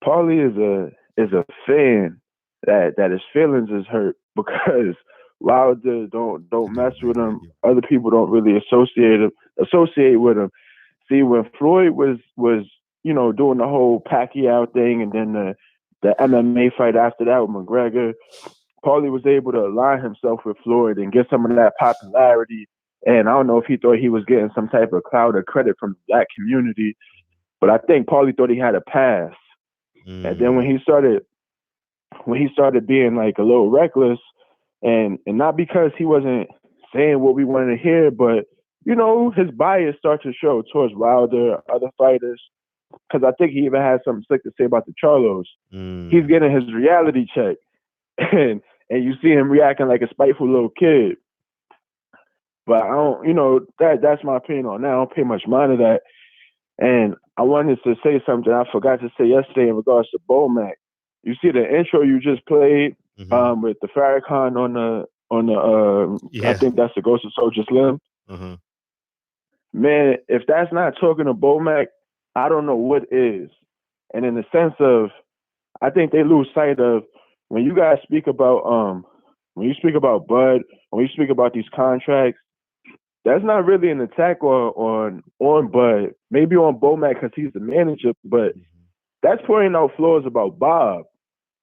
Paulie is a fan that his feelings is hurt because Wilder don't mess with him. Other people don't really associate with him. See, when Floyd was doing the whole Pacquiao thing, and then the MMA fight after that with McGregor, Paulie was able to align himself with Floyd and get some of that popularity. And I don't know if he thought he was getting some type of clout or credit from the black community, but I think Paulie thought he had a pass. And then when he started being like a little reckless, and not because he wasn't saying what we wanted to hear, but his bias started to show towards Wilder, other fighters. Because I think he even had something slick to say about the Charlos. He's getting his reality check, and you see him reacting like a spiteful little kid. But I don't, that's my opinion on that. I don't pay much mind to that. And I wanted to say something I forgot to say yesterday in regards to Bomac. You see the intro you just played with the Farrakhan on the I think that's the Ghost of Soldier Slim. Man, if that's not talking to Bomac, I don't know what is. And in the sense of, I think they lose sight of when you guys speak about when you speak about Bud, when you speak about these contracts, that's not really an attack on Bud, maybe on Bomac because he's the manager, but that's pointing out flaws about Bob.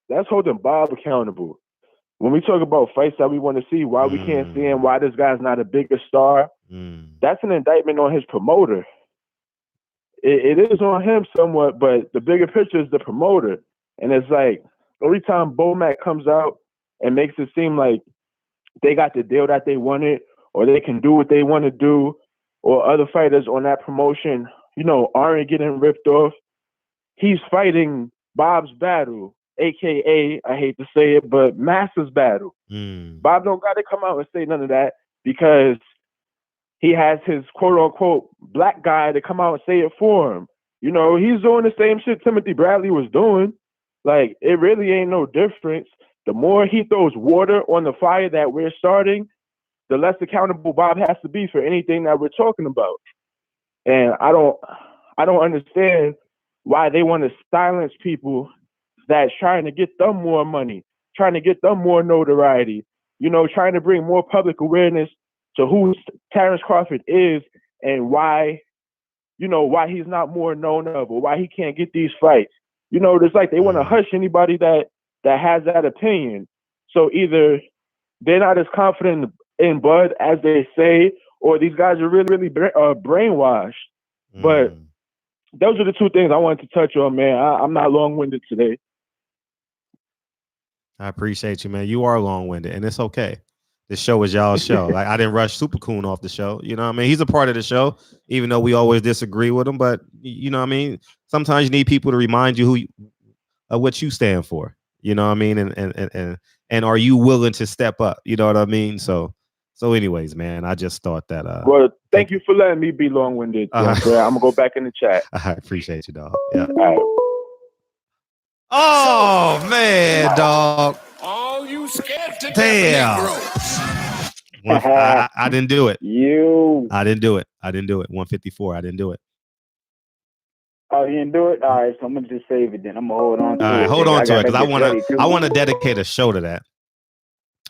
That's holding Bob accountable. When we talk about fights that we want to see, why we can't see him, why this guy's not a bigger star, that's an indictment on his promoter. It is on him somewhat, but the bigger picture is the promoter. And it's like, every time Bomac comes out and makes it seem like they got the deal that they wanted, or they can do what they want to do, or other fighters on that promotion, aren't getting ripped off, he's fighting Bob's battle, AKA, I hate to say it, but Master's battle. Bob don't got to come out and say none of that because he has his quote-unquote black guy to come out and say it for him. He's doing the same shit Timothy Bradley was doing. Like, it really ain't no difference. The more he throws water on the fire that we're starting, the less accountable Bob has to be for anything that we're talking about. And I don't understand why they want to silence people that's trying to get them more money, trying to get them more notoriety, trying to bring more public awareness to who Terrence Crawford is and why he's not more known of or why he can't get these fights. It's like they want to hush anybody that has that opinion. So either they're not as confident in Bud as they say, or these guys are really, really brainwashed. But those are the two things I wanted to touch on, man. I'm not long-winded today. I appreciate you, man. You are long-winded, and it's okay. This show is y'all's show. Like, I didn't rush Super Coon off the show. You know what I mean? He's a part of the show, even though we always disagree with him. But you know what I mean? Sometimes you need people to remind you what you stand for. You know what I mean? And are you willing to step up? You know what I mean? So anyways, man, I just thought that. Well, thank you for letting me be long-winded. I'm gonna go back in the chat. I appreciate you, dog. Yeah. All right. Oh man, dog. Oh, you scared to Damn. I didn't do it. I didn't do it. 154. I didn't do it. Oh, you didn't do it? All right, so I'm gonna just save it then. I'm gonna hold on to it. All right, hold on to it because I want to dedicate a show to that.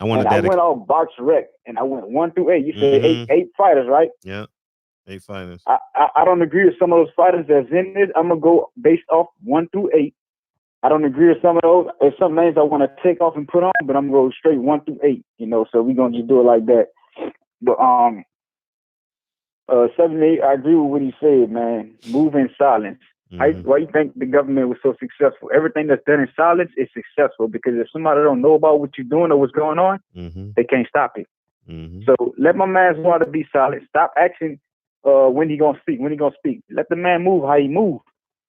I went off Box Rec and I went 1 through 8. You said eight fighters, right? Yeah, 8 fighters. I don't agree with some of those fighters that's in it. I'm gonna go based off 1 through 8. I don't agree with some of those. There's some names I want to take off and put on, but I'm gonna go straight 1 through 8. So we're gonna just do it like that. But 7 8, I agree with what he said, man. Move in silence. Why you think the government was so successful? Everything that's done in silence is successful because if somebody don't know about what you're doing or what's going on, they can't stop it. So let my man's want to be silent. Stop asking when he gonna speak. Let the man move how he move.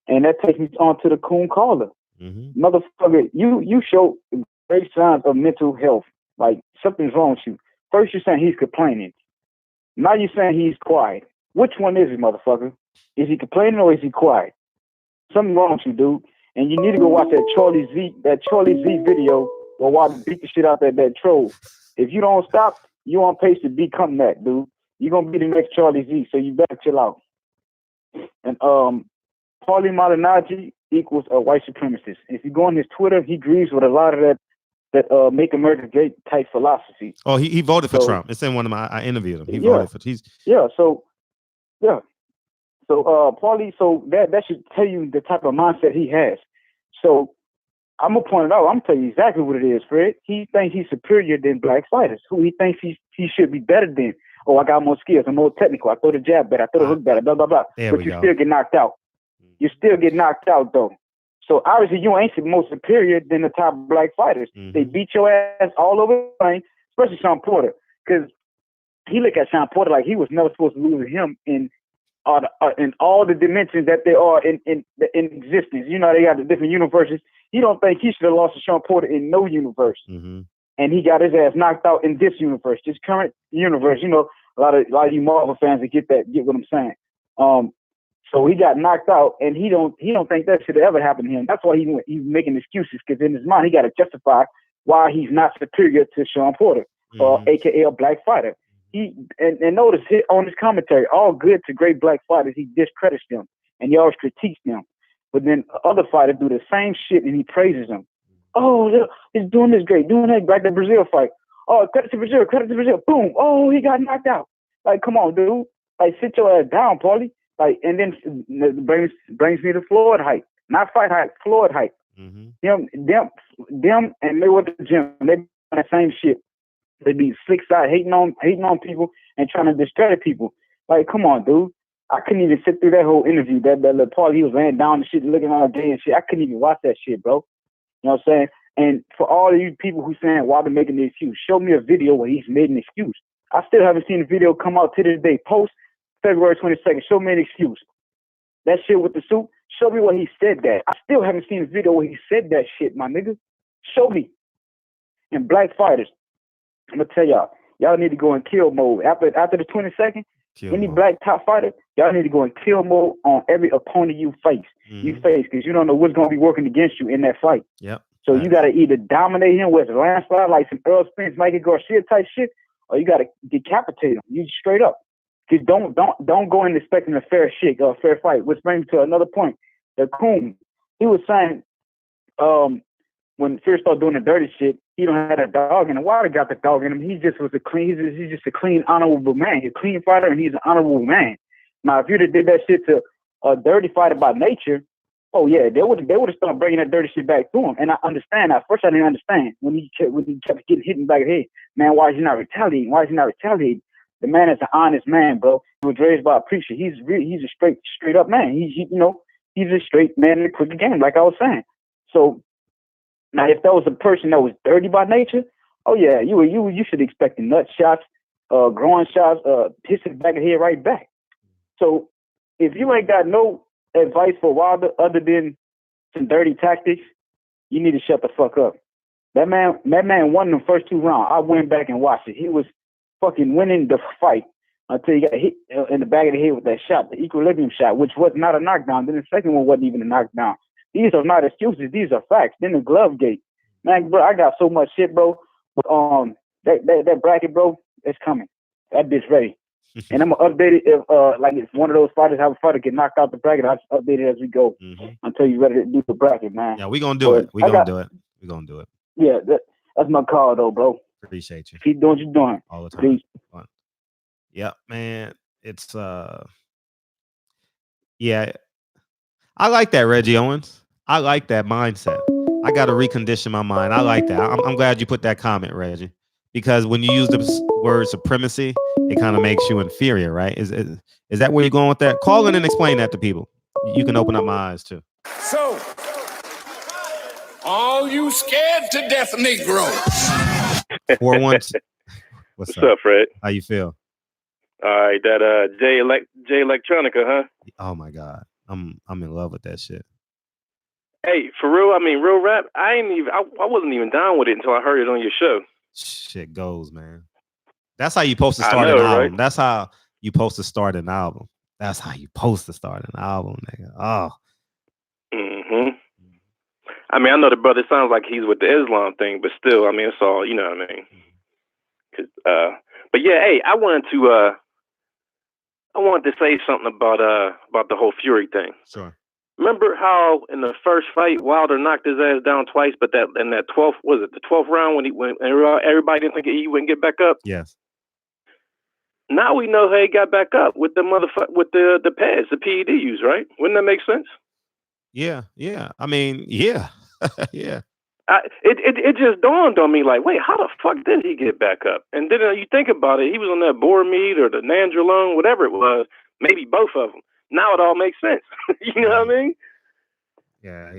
And that takes me on to the coon caller. Motherfucker, you show great signs of mental health. Like something's wrong with you. First you're saying he's complaining. Now you're saying he's quiet. Which one is he, motherfucker? Is he complaining or is he quiet? Something wrong with you, dude. And you need to go watch that Charlie Z video or watch beat the shit out that troll. If you don't stop, you're on pace to become that, dude. You're gonna be the next Charlie Z, so you better chill out. And Paulie Malignaggi equals a white supremacist. If you go on his Twitter, he agrees with a lot of that that make America great type philosophy. Oh, he voted for Trump. It's in one of my. I interviewed him. He yeah, voted for. He's So Paulie, so that should tell you the type of mindset he has. So I'm gonna point it out. I'm gonna tell you exactly what it is, Fred. He thinks he's superior than black fighters. Who he thinks he should be better than. Oh, I got more skills. I'm more technical. I throw the jab better. I throw the hook better. Blah blah blah. But you still get knocked out. You still get knocked out though. So obviously you ain't more superior than the top black fighters. They beat your ass all over the line, especially Sean Porter, because he looked at Sean Porter like he was never supposed to lose to him in all the dimensions that there are in existence. You know, they got the different universes. He don't think he should have lost to Sean Porter in no universe. And he got his ass knocked out in this universe, this current universe. You know, a lot of you Marvel fans that get what I'm saying. So he got knocked out, and he don't think that should ever happen to him. That's why he's making excuses, because in his mind he got to justify why he's not superior to Sean Porter, aka a black fighter. And notice on his commentary, all good to great black fighters, he discredits them and he always critiques them. But then other fighters do the same shit and he praises them. Oh, he's doing this great, doing that, like the Brazil fight. Oh, credit to Brazil, boom. Oh, he got knocked out. Like, come on, dude. Like, sit your ass down, Paulie. Like, and then brings me to Fighthype, not Fighthype, Fighthype. Them and Mayweather Jim, they do the same shit. They be slick side, hating on people and trying to discredit people. Like, come on, dude. I couldn't even sit through that whole interview. That little Paulie, he was laying down and shit, looking all day and shit. I couldn't even watch that shit, bro. You know what I'm saying? And for all of you people who saying why they're making the excuse, show me a video where he's made an excuse. I still haven't seen the video come out to this day. Post February 22nd. Show me an excuse. That shit with the suit. Show me where he said that. I still haven't seen a video where he said that shit, my nigga. Show me. And black fighters, I'm gonna tell y'all need to go in kill mode. After the 22nd, any black top fighter, y'all need to go in kill mode on every opponent you face. Because you don't know what's gonna be working against you in that fight. Yep. So you gotta either dominate him with a landslide like some Earl Spence, Mikey Garcia type shit, or you gotta decapitate him. You straight up. Just don't go in expecting a fair shit or a fair fight. Which brings me to another point. The Coon, he was saying, when Fear started doing the dirty shit, he don't have that dog in him. Wilder got the dog in him. He just was he's just a clean, honorable man. He's a clean fighter and he's an honorable man. Now, if you'd have did that shit to a dirty fighter by nature, oh yeah, they would have started bringing that dirty shit back to him. And I understand. At first, I didn't understand when he kept getting hit in the back of the head. Man, why is he not retaliating? The man is an honest man, bro. He was raised by a preacher. He's a straight up man. He's a straight man in the cricket game, like I was saying. So now, if that was a person that was dirty by nature, oh yeah, you should expect the nut shots, groin shots, hissing back of the head right back. So if you ain't got no advice for Wilder other than some dirty tactics, you need to shut the fuck up. That man won the first 2 rounds. I went back and watched it. He was fucking winning the fight until he got hit in the back of the head with that shot, the equilibrium shot, which was not a knockdown. Then the second one wasn't even a knockdown. These are not excuses. These are facts. Then the GloveGate. Man, bro, I got so much shit, bro. But that bracket, bro, it's coming. That bitch ready. And I'm gonna update it if if one of those fighters have a fighter get knocked out the bracket, I'll just update it as we go until you're ready to do the bracket, man. Yeah, we're gonna do it. We're gonna do it. Yeah, that's my call though, bro. Appreciate you. Keep doing what you're doing. All the time. Peace. Fun. Yeah, man. It's yeah. I like that, Reggie Owens. I like that mindset. I got to recondition my mind. I like that. I'm glad you put that comment, Reggie, because when you use the word supremacy, it kind of makes you inferior, right? Is that where you're going with that? Call in and explain that to people. You can open up my eyes too. So, all you scared to death Negroes. 412. What's up, Fred? How you feel? All right, that J Electronica, huh? Oh my God, I'm in love with that shit. Hey, for real, I mean, real rap. I wasn't even down with it until I heard it on your show. Shit goes, man. That's how you supposed to start an album. Right? That's how you supposed to start an album. That's how you supposed to start an album, nigga. Oh. I mean, I know the brother sounds like he's with the Islam thing, but still, I mean, it's all, you know what I mean? But yeah, hey, I wanted to say something about the whole Fury thing. Sure. remember how in the first fight Wilder knocked his ass down twice, but that 12th, was it the 12th round when everybody didn't think he wouldn't get back up? Yes. Now we know how he got back up with the the pads, the PED use, right? Wouldn't that make sense? Yeah. I mean, yeah. Yeah. It just dawned on me like, wait, how the fuck did he get back up? And then you think about it, he was on that boar meat or the nandrolone, whatever it was, maybe both of them. Now it all makes sense. You know what I mean? Yeah.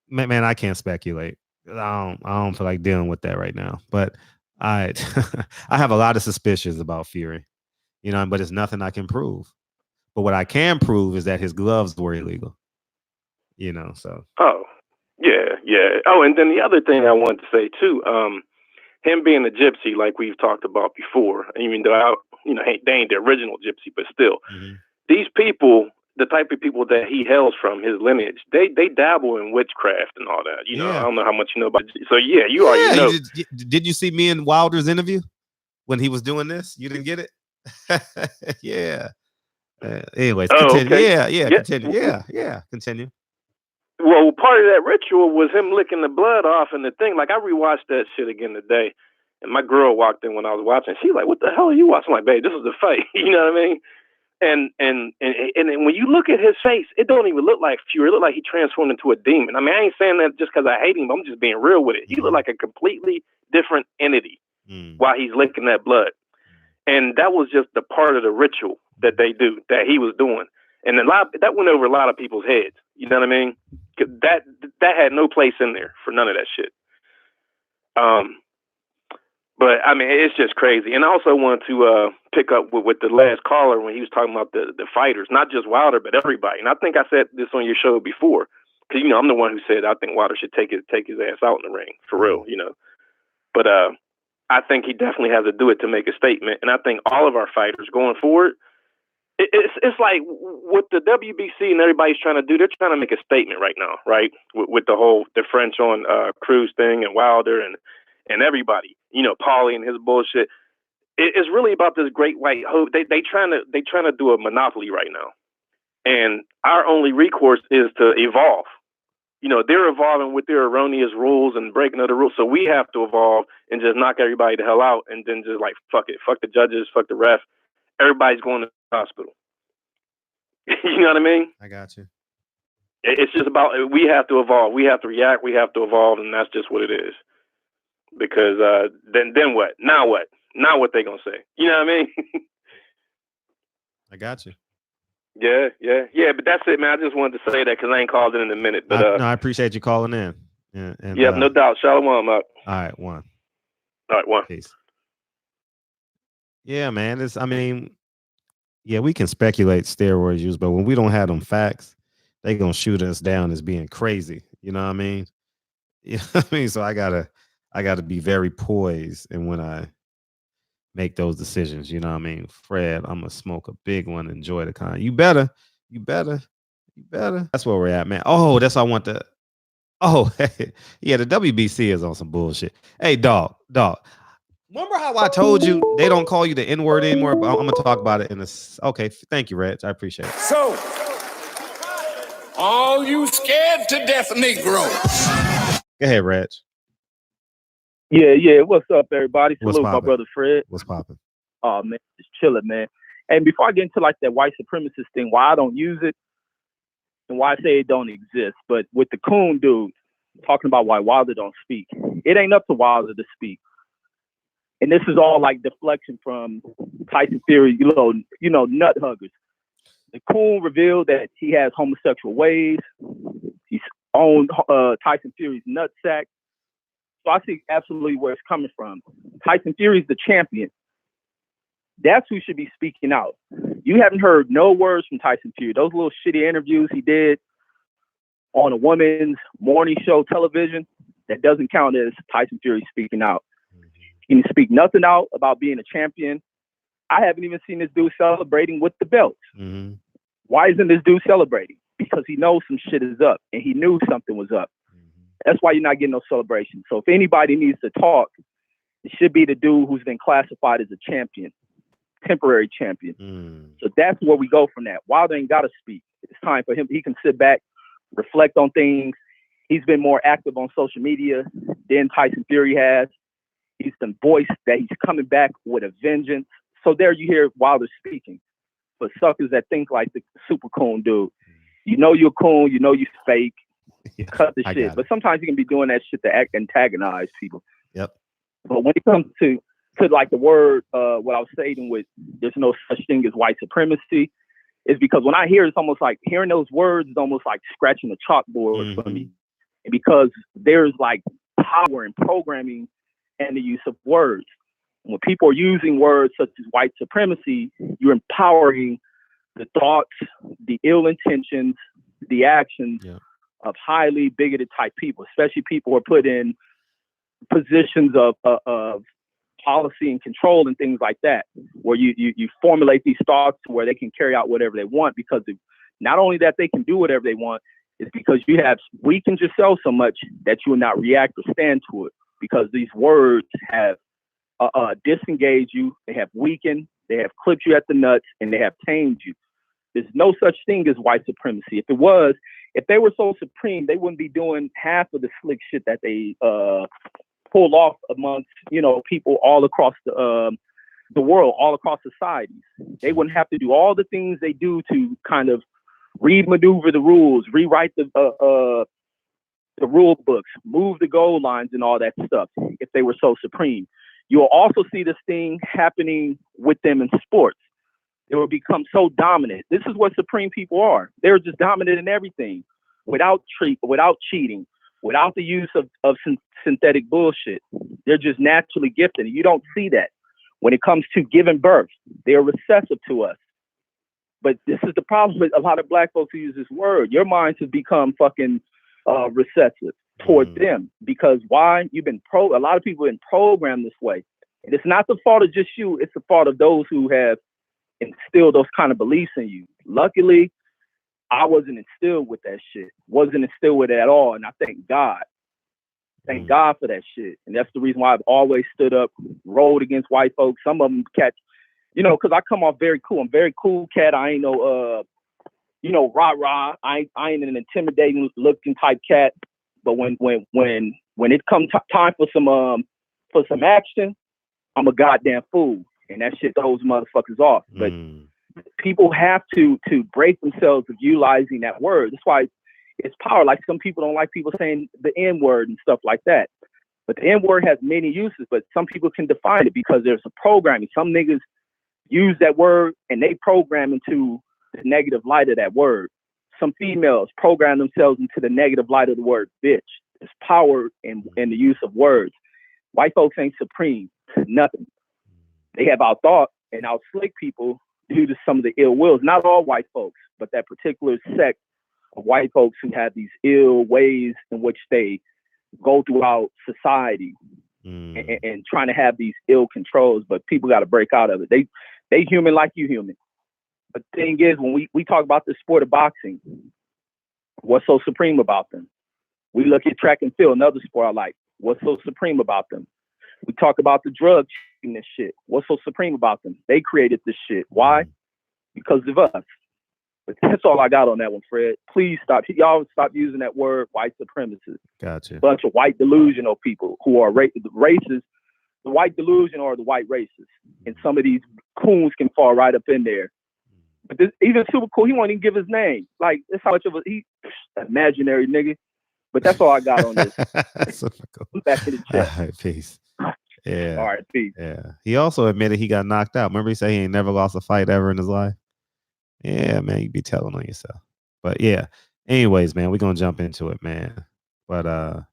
Man, I can't speculate. I don't feel like dealing with that right now. But I I have a lot of suspicions about Fury, but it's nothing I can prove. But what I can prove is that his gloves were illegal. So. Oh, yeah. Oh, and then the other thing I wanted to say too, him being a gypsy, like we've talked about before, even though they ain't the original gypsy, but still, these people, the type of people that he hails from, his lineage, they dabble in witchcraft and all that. I don't know how much you know about. So yeah, you already know. Did you see me in Wilder's interview when he was doing this? You didn't get it? Yeah. Anyways, continue. Okay. Yeah. Continue. Yeah. Continue. Well, part of that ritual was him licking the blood off and the thing. Like, I rewatched that shit again today, and my girl walked in when I was watching. She's like, "What the hell are you watching?" I'm like, "Babe, this is a fight." You know what I mean? And when you look at his face, it don't even look like Fury. It look like he transformed into a demon. I mean, I ain't saying that just because I hate him. I'm just being real with it. He looked like a completely different entity while he's licking that blood. And that was just the part of the ritual that they do, that he was doing. And that went over a lot of people's heads. You know what I mean? That had no place in there for none of that shit. But I mean, it's just crazy. And I also wanted to pick up with the last caller when he was talking about the fighters, not just Wilder, but everybody. And I think I said this on your show before, because I'm the one who said I think Wilder should take his ass out in the ring for real. But I think he definitely has to do it to make a statement. And I think all of our fighters going forward, it's like what the WBC and everybody's trying to do. They're trying to make a statement right now, right? With the French on Cruz thing and Wilder and everybody, Paulie and his bullshit. It's really about this great white hope. They trying to do a monopoly right now, and our only recourse is to evolve. They're evolving with their erroneous rules and breaking other rules, so we have to evolve and just knock everybody the hell out, and then just like fuck it, fuck the judges, fuck the ref. Everybody's going to the hospital. You know what I mean? I got you. It's just about we have to evolve. We have to react. We have to evolve, and that's just what it is. Because then what? Now what? Now what they gonna say? You know what I mean? I got you. Yeah. But that's it, man. I just wanted to say that because I ain't called in a minute. But I appreciate you calling in. Yeah, no doubt. Shalom up. All right, one. Peace. Yeah, man. We can speculate steroid use, but when we don't have them facts, they gonna shoot us down as being crazy. You know what I mean? So I gotta be very poised, and when I make those decisions, you know what I mean? Fred, I'm gonna smoke a big one, enjoy the con. You better. That's where we're at, man. Oh, that's what I want to. Oh, yeah, the WBC is on some bullshit. Hey, dog. Remember how I told you they don't call you the N-word anymore? But I'm gonna talk about it in this. Okay, thank you, Reg. I appreciate it. So, all you scared to death Negroes. Go ahead, Reg. Yeah. What's up, everybody? What's Salute my brother Fred. What's popping? Oh man, just chilling, man. And before I get into like that white supremacist thing, why I don't use it and why I say it don't exist, but with the coon dude talking about why Wilder don't speak, it ain't up to Wilder to speak. And this is all like deflection from Tyson Fury, nut huggers. The coon revealed that he has homosexual ways. He's owned Tyson Fury's nutsack. So I see absolutely where it's coming from. Tyson Fury's the champion. That's who should be speaking out. You haven't heard no words from Tyson Fury. Those little shitty interviews he did on a woman's morning show television, that doesn't count as Tyson Fury speaking out. He didn't speak nothing out about being a champion. I haven't even seen this dude celebrating with the belt. Mm-hmm. Why isn't this dude celebrating? Because he knows some shit is up, and he knew something was up. That's why you're not getting no celebration. So if anybody needs to talk, it should be the dude who's been classified as a champion. temporary champion. So that's where we go from that. Wilder ain't got to speak. It's time for him. He can sit back, reflect on things. He's been more active on social media than Tyson Fury has. He's the voice that he's coming back with a vengeance. So there you hear Wilder speaking. But suckers that think like the super coon dude, you know you're coon, you know you're fake, cut the shit. But sometimes you can be doing that shit to antagonize people. Yep. But when it comes to like the word, what I was stating with there's no such thing as white supremacy, is because when I hear it, it's almost like hearing those words is almost like scratching a chalkboard for me. And because there's like power in programming and the use of words. When people are using words such as white supremacy, you're empowering the thoughts, the ill intentions, the actions of highly bigoted type people, especially people who are put in positions of policy and control and things like that, where you formulate these thoughts to where they can carry out whatever they want, because not only that they can do whatever they want, it's because you have weakened yourself so much that you will not react or stand to it, because these words have disengaged you, they have weakened, they have clipped you at the nuts, and they have tamed you. There's no such thing as white supremacy. If they were so supreme, they wouldn't be doing half of the slick shit that they pull off amongst, people all across the world, all across societies. They wouldn't have to do all the things they do to kind of maneuver the rules, rewrite the rule books, move the goal lines and all that stuff if they were so supreme. You'll also see this thing happening with them in sports. They will become so dominant. This is what supreme people are. They're just dominant in everything, without cheating, without the use of synthetic bullshit. They're just naturally gifted. You don't see that. When it comes to giving birth, they're recessive to us. But this is the problem with a lot of black folks who use this word. Your minds have become fucking recessive towards them, because why? A lot of people have been programmed this way. And it's not the fault of just you, it's the fault of those who have instilled those kind of beliefs in you. Luckily, I wasn't instilled with that shit. Wasn't instilled with it at all. And I thank God. Thank God for that shit. And that's the reason why I've always stood up, rolled against white folks. Some of them catch, because I come off very cool. I'm very cool cat. I ain't no rah-rah. I ain't an intimidating looking type cat. But when it comes time for some action, I'm a goddamn fool, and that shit throws motherfuckers off. But people have to break themselves of utilizing that word. That's why it's power. Like, some people don't like people saying the N word and stuff like that. But the N word has many uses, but some people can define it because there's a programming. Some niggas use that word and they program into the negative light of that word. Some females program themselves into the negative light of the word bitch. There's power in the use of words. White folks ain't supreme. Nothing. They have out thought and out slick people due to some of the ill wills. Not all white folks, but that particular sect of white folks who have these ill ways in which they go throughout society and trying to have these ill controls. But people got to break out of it. They human like you human. But the thing is, when we talk about the sport of boxing, what's so supreme about them? We look at track and field, another sport I like. What's so supreme about them? We talk about the drug cheating and shit. What's so supreme about them? They created this shit. Why? Because of us. But that's all I got on that one, Fred. Please stop. Y'all stop using that word, white supremacists. Gotcha. Bunch of white delusional people who are the races. The white delusion or the white races. And some of these coons can fall right up in there. But even super cool, he won't even give his name. Like, that's how much of imaginary nigga. But that's all I got on this. Cool. Back to the chat. All right, peace. Yeah. All right, peace. Yeah. He also admitted he got knocked out. Remember, he said he ain't never lost a fight ever in his life. Yeah, man, you be telling on yourself. But yeah. Anyways, man, we're gonna jump into it, man. But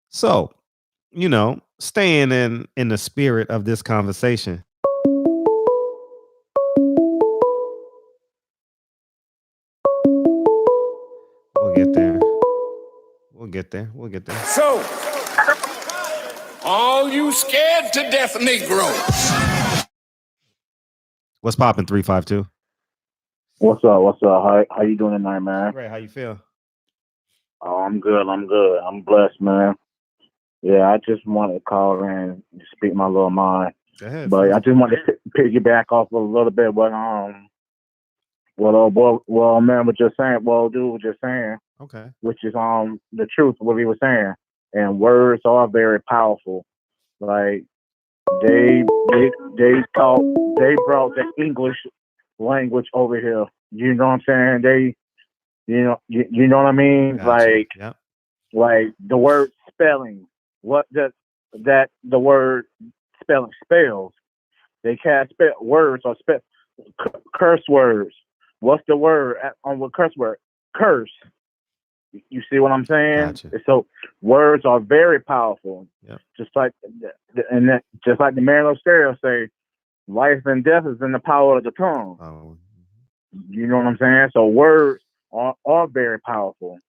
so, staying in the spirit of this conversation. We'll get there. So, all you scared to death Negroes. What's popping, 352? What's up? How you doing tonight, man? Great. How you feel? Oh, I'm good. I'm blessed, man. Yeah, I just wanted to call in and speak my little mind. Go ahead. But I just want to piggyback off a little bit what man was just saying. Well, dude was just saying. Okay. Which is the truth of what he was saying. And words are very powerful. Like they brought the English language over here. You know what I'm saying? You know what I mean? Gotcha. Like the word spelling. What the word spelling spells. They can't spell words or curse words. What's the word on what curse word? Curse. You see what I'm saying? Gotcha. So words are very powerful. Yep. Just like the Marilyn Stereo say, life and death is in the power of the tongue. Oh. You know what I'm saying? So words are very powerful.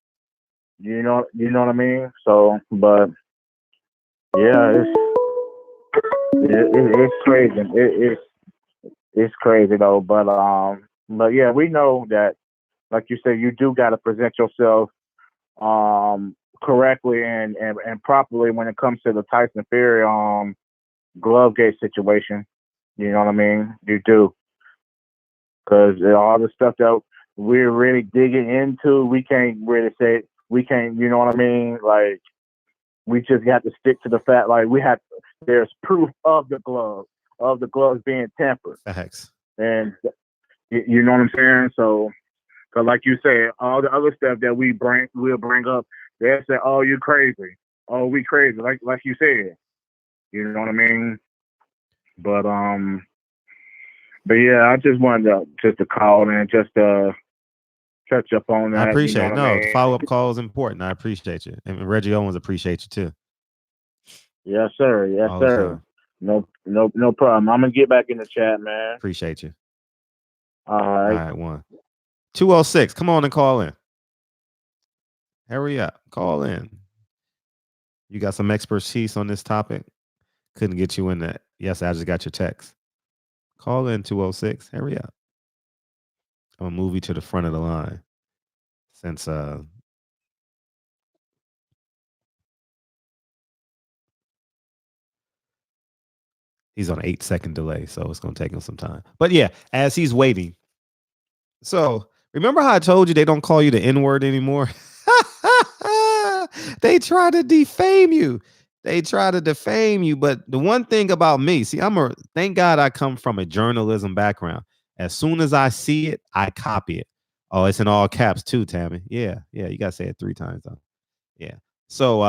You know what I mean? So, but yeah, it's crazy. It's crazy though. But yeah, we know that, like you said, you do got to present yourself correctly and properly when it comes to the Tyson Fury GloveGate situation. You know what I mean? You do, because all the stuff that we're really digging into, we can't really say we can't. You know what I mean? Like, we just have to stick to the fact. Like, there's proof of the gloves being tampered. Facts. And you know what I'm saying? So, because like you said, all the other stuff that we'll bring up, they'll say, "Oh, you crazy. Oh, we crazy." Like you said, you know what I mean? But yeah, I just wanted to call in just to touch up on that. I appreciate it. No, the follow-up call is important. I appreciate you. And Reggie Owens appreciate you too. Yes, sir. Yes, all the sir. time. No problem. I'm gonna get back in the chat, man. Appreciate you. All right. All right, 1 206. Come on and call in. Hurry up. Call in. You got some expertise on this topic? Couldn't get you in that. Yes, I just got your text. Call in 206. Hurry up. I'm gonna move you to the front of the line. Since he's on an 8-second delay, so it's gonna take him some time. But yeah, as he's waiting. So remember how I told you they don't call you the N-word anymore? They try to defame you. They try to defame you. But the one thing about me, see, thank God I come from a journalism background. As soon as I see it, I copy it. Oh, it's in all caps too, Tammy. Yeah, you gotta say it 3 times though. Yeah. So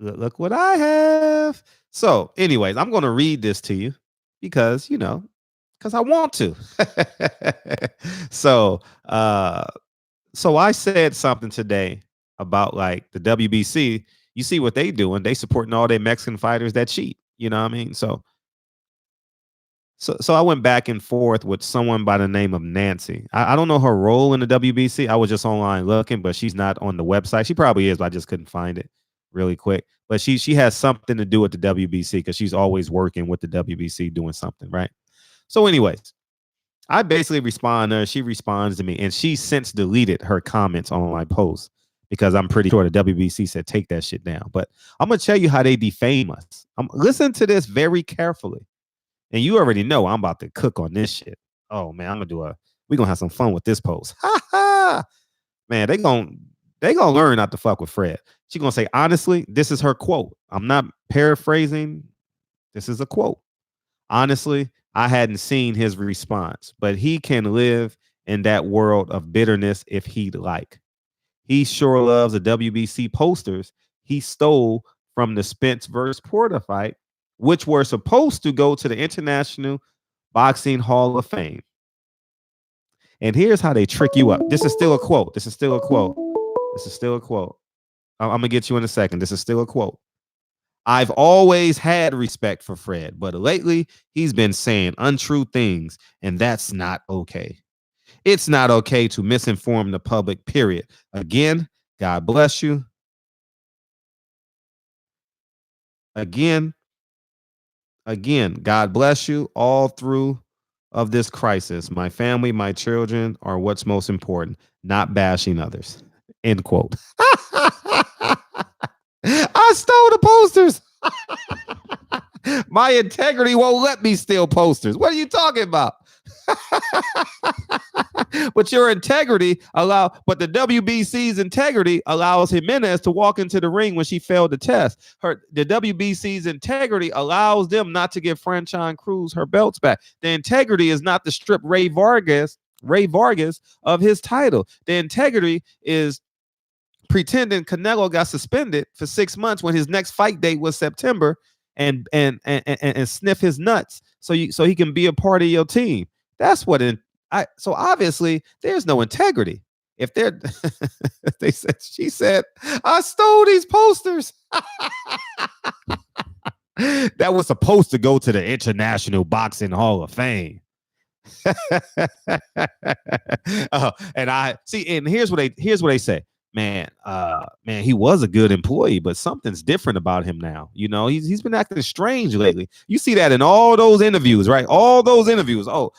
look what I have. So, anyways, I'm gonna read this to you because I want to. So I said something today about like the WBC. You see what they doing? They supporting all their Mexican fighters that cheat. You know what I mean? So I went back and forth with someone by the name of Nancy. I don't know her role in the WBC. I was just online looking, but she's not on the website. She probably is, but I just couldn't find it really quick. But she has something to do with the WBC because she's always working with the WBC doing something, right? So anyways, I basically respond to her. She responds to me, and she since deleted her comments on my post because I'm pretty sure the WBC said take that shit down. But I'm gonna tell you how they defame us. Listen to this very carefully, and you already know I'm about to cook on this shit. Oh man, we're gonna have some fun with this post. Ha ha, man, they gonna learn not to fuck with Fred. She gonna say honestly, this is her quote. I'm not paraphrasing. This is a quote. Honestly, I hadn't seen his response, but he can live in that world of bitterness if he'd like. He sure loves the WBC posters he stole from the Spence versus Porter fight, which were supposed to go to the International Boxing Hall of Fame. And here's how they trick you up. This is still a quote. I'm going to get you in a second. This is still a quote. I've always had respect for Fred, but lately he's been saying untrue things, and that's not okay. It's not okay to misinform the public, period. Again, God bless you. Again, God bless you all through of this crisis. My family, my children are what's most important, not bashing others. End quote. I stole the posters. My integrity won't let me steal posters. What are you talking about? But your integrity but the WBC's integrity allows Jimenez to walk into the ring when she failed the test. The WBC's integrity allows them not to give Franchon Cruz her belts back. The integrity is not to strip Ray Vargas of his title. The integrity is pretending Canelo got suspended for 6 months when his next fight date was September and sniff his nuts so he can be a part of your team. That's what so obviously there's no integrity. If they're she said, I stole these posters. That was supposed to go to the International Boxing Hall of Fame. And I see, and here's what they say. Man, he was a good employee, but something's different about him now. You know, he's been acting strange lately. You see that in all those interviews, right? All those interviews. Oh,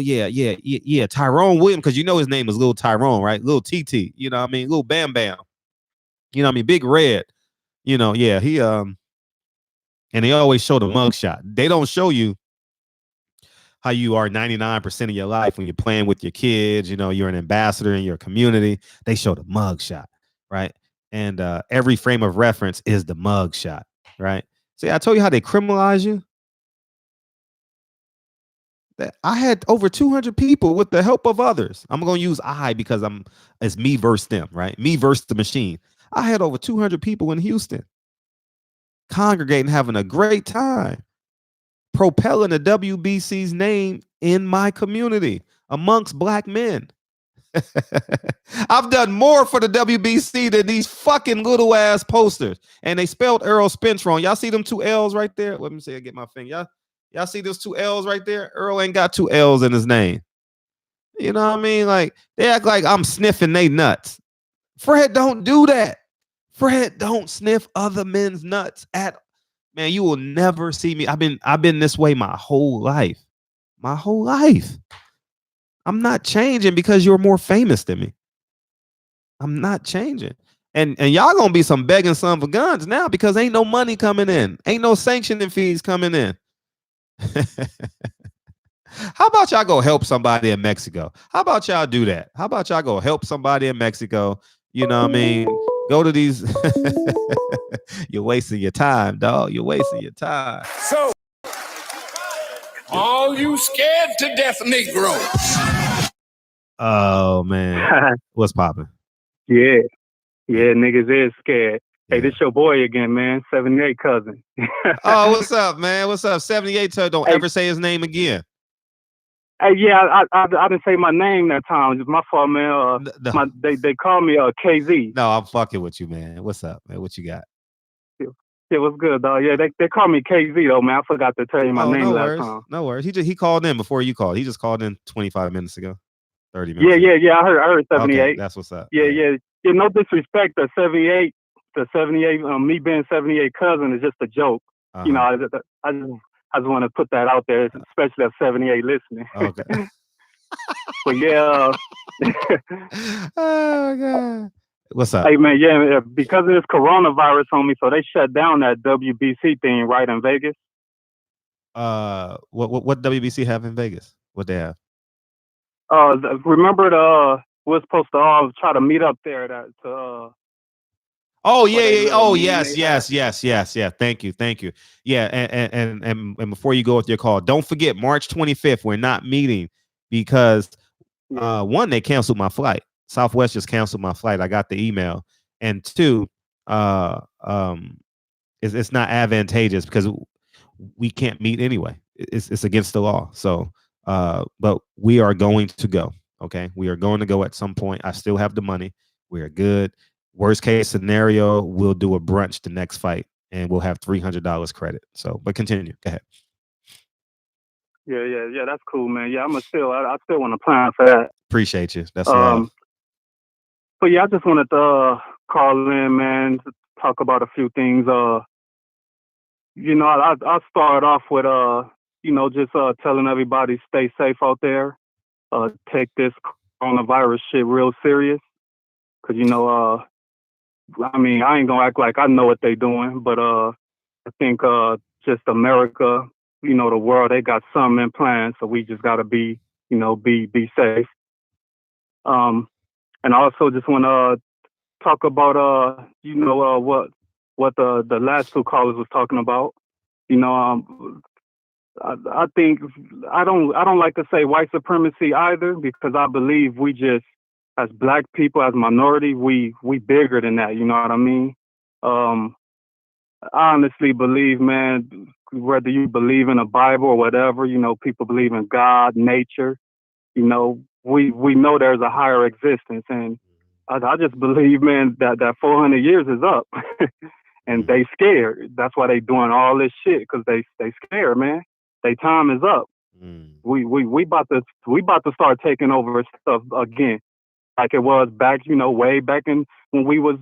yeah. Tyrone Williams, because you know his name is Little Tyrone, right? Little TT. You know what I mean? Little Bam Bam. You know what I mean? Big Red. You know, yeah. He and they always show the mugshot. They don't show you how you are 99% of your life when you're playing with your kids. You know, you're an ambassador in your community. They show the mugshot, right? And every frame of reference is the mugshot, right? See, I told you how they criminalize you. That I had over 200 people with the help of others. I'm going to use I because it's me versus them, right? Me versus the machine. I had over 200 people in Houston congregating, having a great time, propelling the WBC's name in my community amongst black men. I've done more for the WBC than these fucking little ass posters. And they spelled Errol Spence wrong. Y'all see them 2 L's right there? Let me see. I get my finger. Y'all see those 2 L's right there? Earl ain't got 2 L's in his name. You know what I mean? Like, they act like I'm sniffing they nuts. Fred, don't do that. Fred, don't sniff other men's nuts at. Man, you will never see me. I've been this way my whole life. My whole life. I'm not changing because you're more famous than me. I'm not changing. And y'all gonna be some begging son for guns now because ain't no money coming in. Ain't no sanctioning fees coming in. How about y'all go help somebody in Mexico? How about y'all do that? How about y'all go help somebody in Mexico? You know what I mean? Go to these. You're wasting your time, dog. You're wasting your time. So, all you scared to death Negroes. Oh, man. What's popping? Yeah, niggas is scared. Hey, this your boy again, man. 78 cousin. Oh, what's up, man? What's up? 78 don't ever say his name again. Hey, yeah, I didn't say my name that time. It's my fault, man. No. They call me KZ. No, I'm fucking with you, man. What's up, man? What you got? Yeah, what's good, dog? Yeah, they call me KZ though, man. I forgot to tell you my name last time. No worries. He called in before you called. He just called in 25 minutes ago. 30 minutes. Yeah. I heard 78. Okay, that's what's up. Yeah. No disrespect to 78. Me being 78 cousin is just a joke. Uh-huh. You know, I just want to put that out there, especially if 78 listening. Okay. But yeah. Oh God. What's up? Hey man, yeah, because of this coronavirus, homie, so they shut down that WBC thing right in Vegas. What WBC have in Vegas? What they have? Remember we're supposed to all try to meet up there Oh yeah. Oh yes. Thank you. Yeah, and before you go with your call, don't forget March 25th. We're not meeting because one, they canceled my flight. Southwest just canceled my flight. I got the email, and two, it's not advantageous because we can't meet anyway. It's against the law. So, but we are going to go. Okay, we are going to go at some point. I still have the money. We are good. Worst case scenario, we'll do a brunch the next fight, and we'll have $300 credit. So, but continue. Go ahead. Yeah. That's cool, man. Yeah, I still want to plan for that. Appreciate you. That's love. But yeah, I just wanted to call in, man, to talk about a few things. You know, I'll start off with just telling everybody stay safe out there. Take this coronavirus shit real serious, cause you know, I ain't gonna act like I know what they doing, but I think just America, you know, the world, they got something in plan. So we just got to be, you know, be safe. And I also just want to talk about, you know, what the last two callers was talking about. You know, I think I don't like to say white supremacy either, because I believe we just, as black people, as minority, we bigger than that. You know what I mean? I honestly believe, man, whether you believe in a Bible or whatever, you know, people believe in God, nature, you know, we know there's a higher existence. And I just believe, man, that 400 years is up. And they scared. That's why they doing all this shit, because they scared, man. Their time is up. We about to start taking over stuff again, like it was back, you know, way back in when we was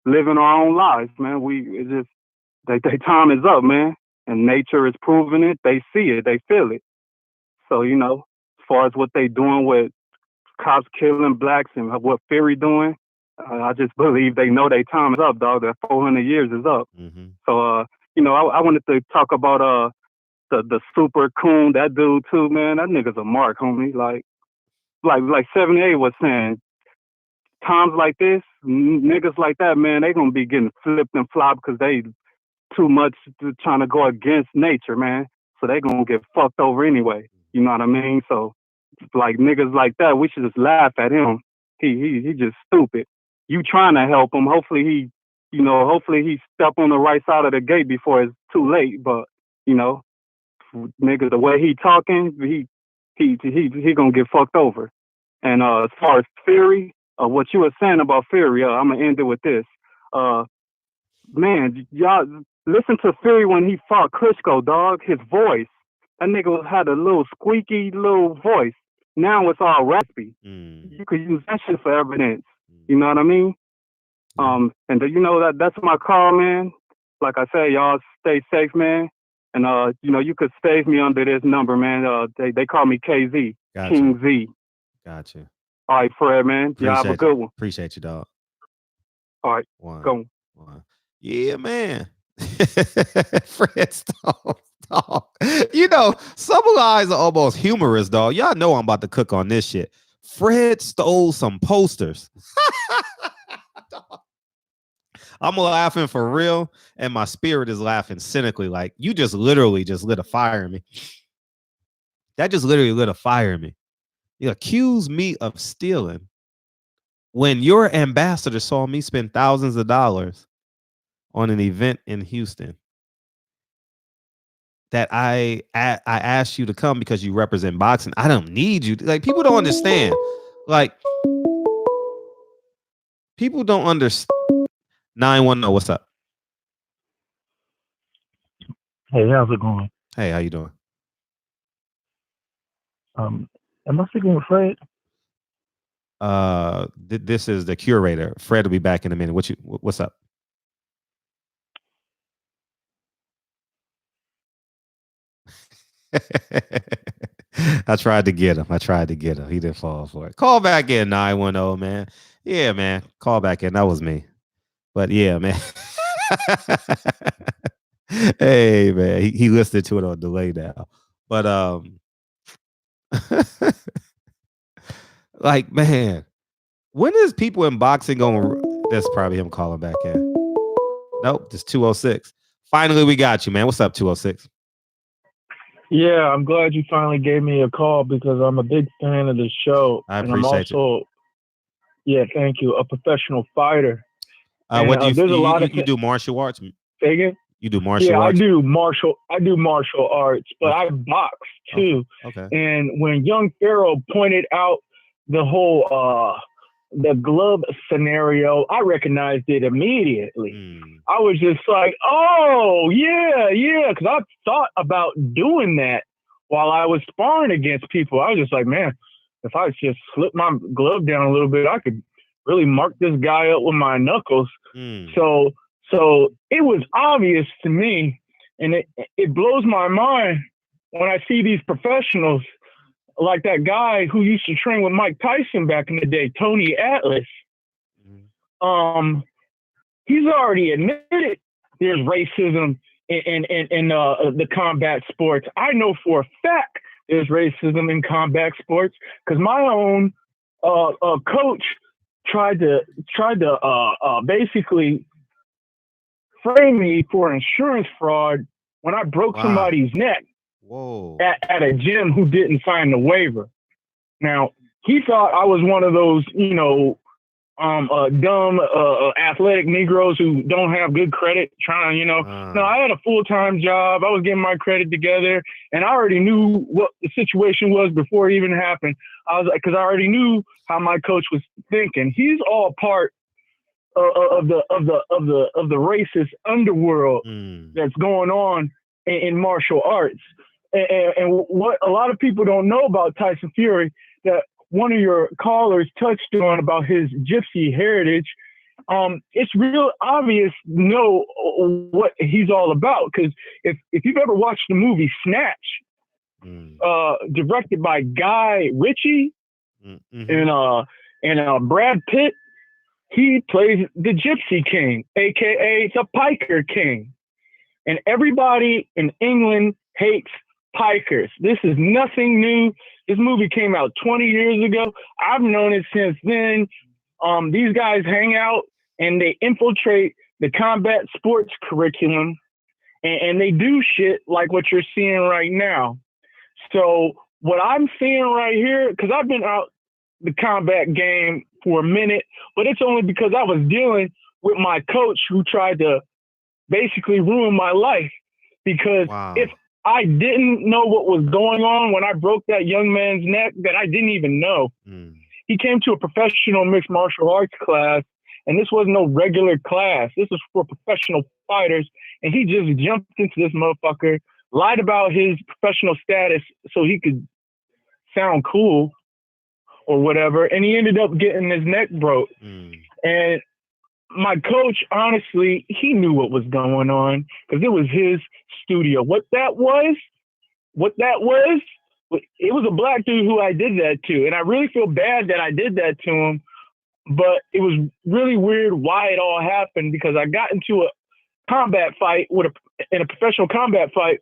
living our own lives, man. Their time is up, man. And nature is proving it. They see it. They feel it. So, you know, as far as what they doing with cops killing blacks and what Fury doing, I just believe they know their time is up, dog. That 400 years is up. So, you know, I wanted to talk about the super coon, that dude too, man. That nigga's a mark, homie. Like 78 was saying, times like this, niggas like that, man, they gonna be getting flipped and flopped because they too much trying to go against nature, man. So they gonna get fucked over anyway. You know what I mean? So like niggas like that, we should just laugh at him. He just stupid. You trying to help him. Hopefully he step on the right side of the gate before it's too late. But, you know, nigga, the way he talking, he gonna get fucked over. And as far as Fury, what you were saying about Fury, I'm gonna end it with this. Man, y'all listen to Fury when he fought Klitschko, dog. His voice, that nigga had a little squeaky little voice. Now it's all raspy. You could use that shit for evidence. You know what I mean? And you know that's my call, man. Like I said, y'all stay safe, man. And you know, you could save me under this number, man. They call me KZ, Gotcha. King Z. Gotcha. All right, Fred, man. Y'all have a good one. Appreciate you, dog. All right, go. Yeah, man. Fred Stone, dog. You know, some guys are almost humorous, dog. Y'all know I'm about to cook on this shit. Fred stole some posters. I'm laughing for real, and my spirit is laughing cynically. Like, you just literally just lit a fire in me. That just literally lit a fire in me. You accuse me of stealing when your ambassador saw me spend thousands of dollars on an event in Houston that I asked you to come because you represent boxing. I don't need you. Like, people don't understand. Like, people don't understand. 910, what's up? Hey, how's it going? Hey, how you doing? Am I speaking with Fred? This is the curator. Fred will be back in a minute. What's up? I tried to get him. He didn't fall for it. Call back in 910, man. Yeah, man. Call back in. That was me. But yeah, man. Hey, man. He listened to it on delay now. But like, man, when is people in boxing going? That's probably him calling back in. Nope, just 206. Finally, we got you, man. What's up, 206? Yeah, I'm glad you finally gave me a call because I'm a big fan of the show. I appreciate you. Yeah, thank you. A professional fighter. What do you do? Martial arts? Say again? You do martial arts? Yeah, I do martial arts, but I box too. Okay. And when young Pharaoh pointed out the whole the glove scenario, I recognized it immediately. I was just like, oh, yeah, because I thought about doing that while I was sparring against people. I was just like, man, if I just slip my glove down a little bit, I could really mark this guy up with my knuckles. So it was obvious to me, and it blows my mind when I see these professionals like that guy who used to train with Mike Tyson back in the day, Tony Atlas. He's already admitted there's racism in the combat sports. I know for a fact there's racism in combat sports because my own coach tried to basically frame me for insurance fraud when I broke somebody's neck at a gym who didn't sign the waiver. Now, he thought I was one of those, dumb athletic Negroes who don't have good credit trying, No, I had a full-time job. I was getting my credit together, and I already knew what the situation was before it even happened. I was like, because I already knew how my coach was thinking. He's all part of the racist underworld that's going on in martial arts. And what a lot of people don't know about Tyson Fury, that one of your callers touched on about his gypsy heritage, it's real obvious to know what he's all about. Because if you've ever watched the movie Snatch, directed by Guy Ritchie and Brad Pitt, he plays the Gypsy King, aka the Piker King. And everybody in England hates pikers. This is nothing new. This movie came out 20 years ago. I've known it since then. These guys hang out and they infiltrate the combat sports curriculum and they do shit like what you're seeing right now. So what I'm seeing right here, because I've been out the combat game for a minute, but it's only because I was dealing with my coach who tried to basically ruin my life. Because if I didn't know what was going on when I broke that young man's neck that I didn't even know. He came to a professional mixed martial arts class, and this wasn't no regular class. This was for professional fighters, and he just jumped into this motherfucker, lied about his professional status so he could sound cool or whatever, and he ended up getting his neck broke. And my coach, honestly, he knew what was going on because it was his studio. What that was, it was a black dude who I did that to. And I really feel bad that I did that to him, but it was really weird why it all happened because I got into a combat fight in a professional combat fight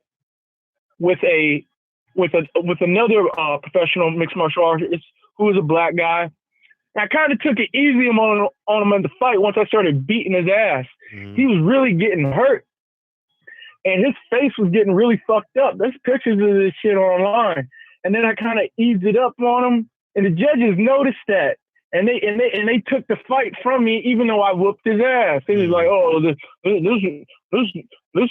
with another professional mixed martial artist who was a black guy. I kind of took it easy on him in the fight once I started beating his ass. He was really getting hurt. And his face was getting really fucked up. There's pictures of this shit online. And then I kind of eased it up on him. And the judges noticed that. And they took the fight from me, even though I whooped his ass. He was like, oh, this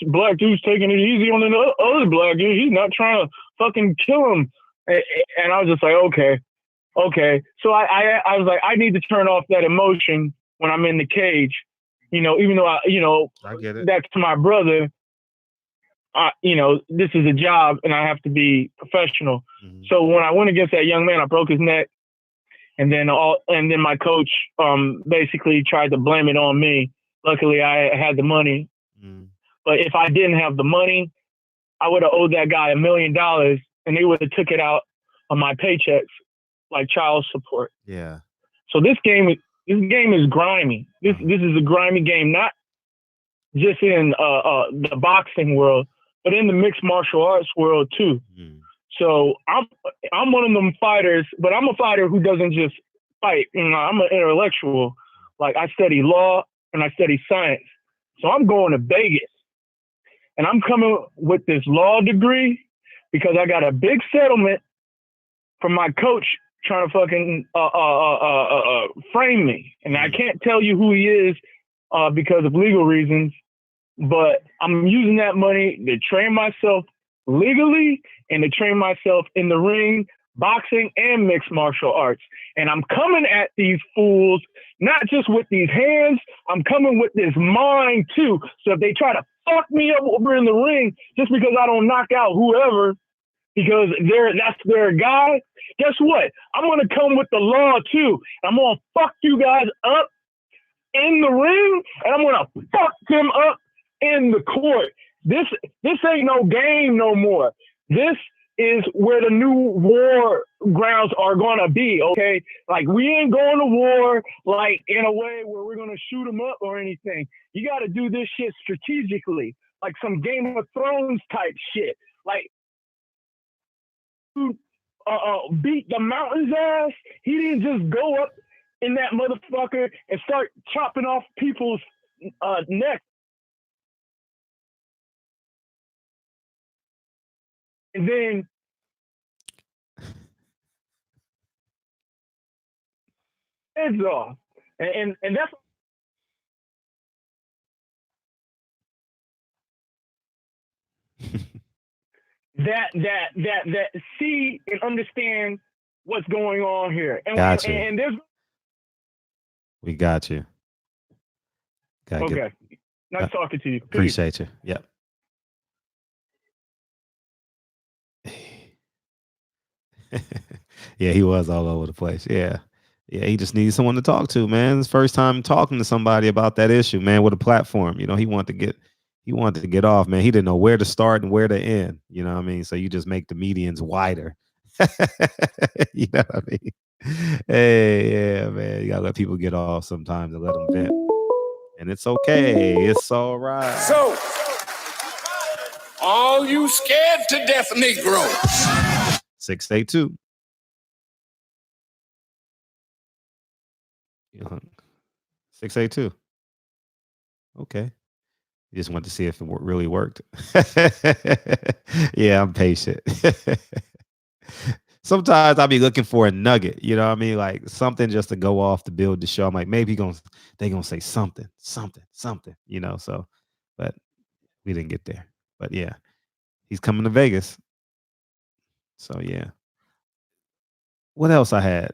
black dude's taking it easy on the other black dude. He's not trying to fucking kill him. And I was just like, okay. So I was like, I need to turn off that emotion when I'm in the cage, even though I get it. That's my brother. This is a job and I have to be professional. So when I went against that young man, I broke his neck, and then my coach basically tried to blame it on me. Luckily, I had the money, but if I didn't have the money, I would have owed that guy $1 million, and they would have took it out of my paychecks like child support. Yeah. So this game is grimy. This is a grimy game, not just in the boxing world, but in the mixed martial arts world too. So I'm one of them fighters, but I'm a fighter who doesn't just fight. I'm an intellectual. Like I study law and I study science. So I'm going to Vegas, and I'm coming with this law degree because I got a big settlement from my coach trying to fucking frame me. And I can't tell you who he is because of legal reasons, but I'm using that money to train myself legally and to train myself in the ring, boxing and mixed martial arts. And I'm coming at these fools, not just with these hands, I'm coming with this mind too. So if they try to fuck me up over in the ring, just because I don't knock out whoever, because that's their guy, guess what? I'm going to come with the law too. I'm going to fuck you guys up in the ring, and I'm going to fuck them up in the court. This ain't no game no more. This is where the new war grounds are going to be, okay? Like, we ain't going to war, like, in a way where we're going to shoot them up or anything. You got to do this shit strategically. like some Game of Thrones type shit. Like, beat the mountain's ass. He didn't just go up in that motherfucker and start chopping off people's necks. And then heads off. And that's that see and understand what's going on here. And, Gotcha. And there's We got you. Okay. Nice talking to you. Peace. Appreciate you. Yep. Yeah, he was all over the place. Yeah. Yeah, he just needs someone to talk to, man. His first time talking to somebody about that issue, man, with a platform. You know, he wanted to get off, man. He didn't know where to start and where to end. You know what I mean? So you just make the medians wider. You know what I mean? Hey, yeah, man. You gotta let people get off sometimes and let them vent. And it's okay. It's all right. So, all you scared to death Negroes. 682. 682. Okay. You just want to see if it really worked. Yeah, I'm patient. Sometimes I'll be looking for a nugget, you know what I mean? Like something just to go off to build the show. I'm like, maybe they're gonna say something, you know. So, but we didn't get there. But yeah, he's coming to Vegas. So yeah. What else I had?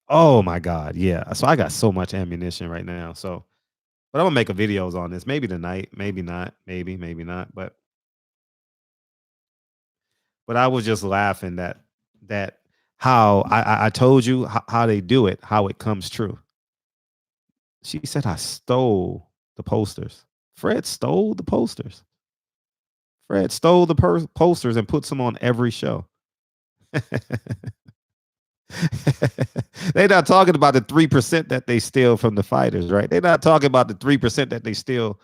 Oh my God, yeah. So I got so much ammunition right now. So, but I'm gonna make a videos on this. Maybe tonight, maybe not, maybe not. But I was just laughing that how I told you how they do it, how it comes true. She said I stole the posters. Fred stole the posters. Fred stole the posters and puts them on every show. They're not talking about the 3% that they steal from the fighters, right? They're not talking about the 3% that they steal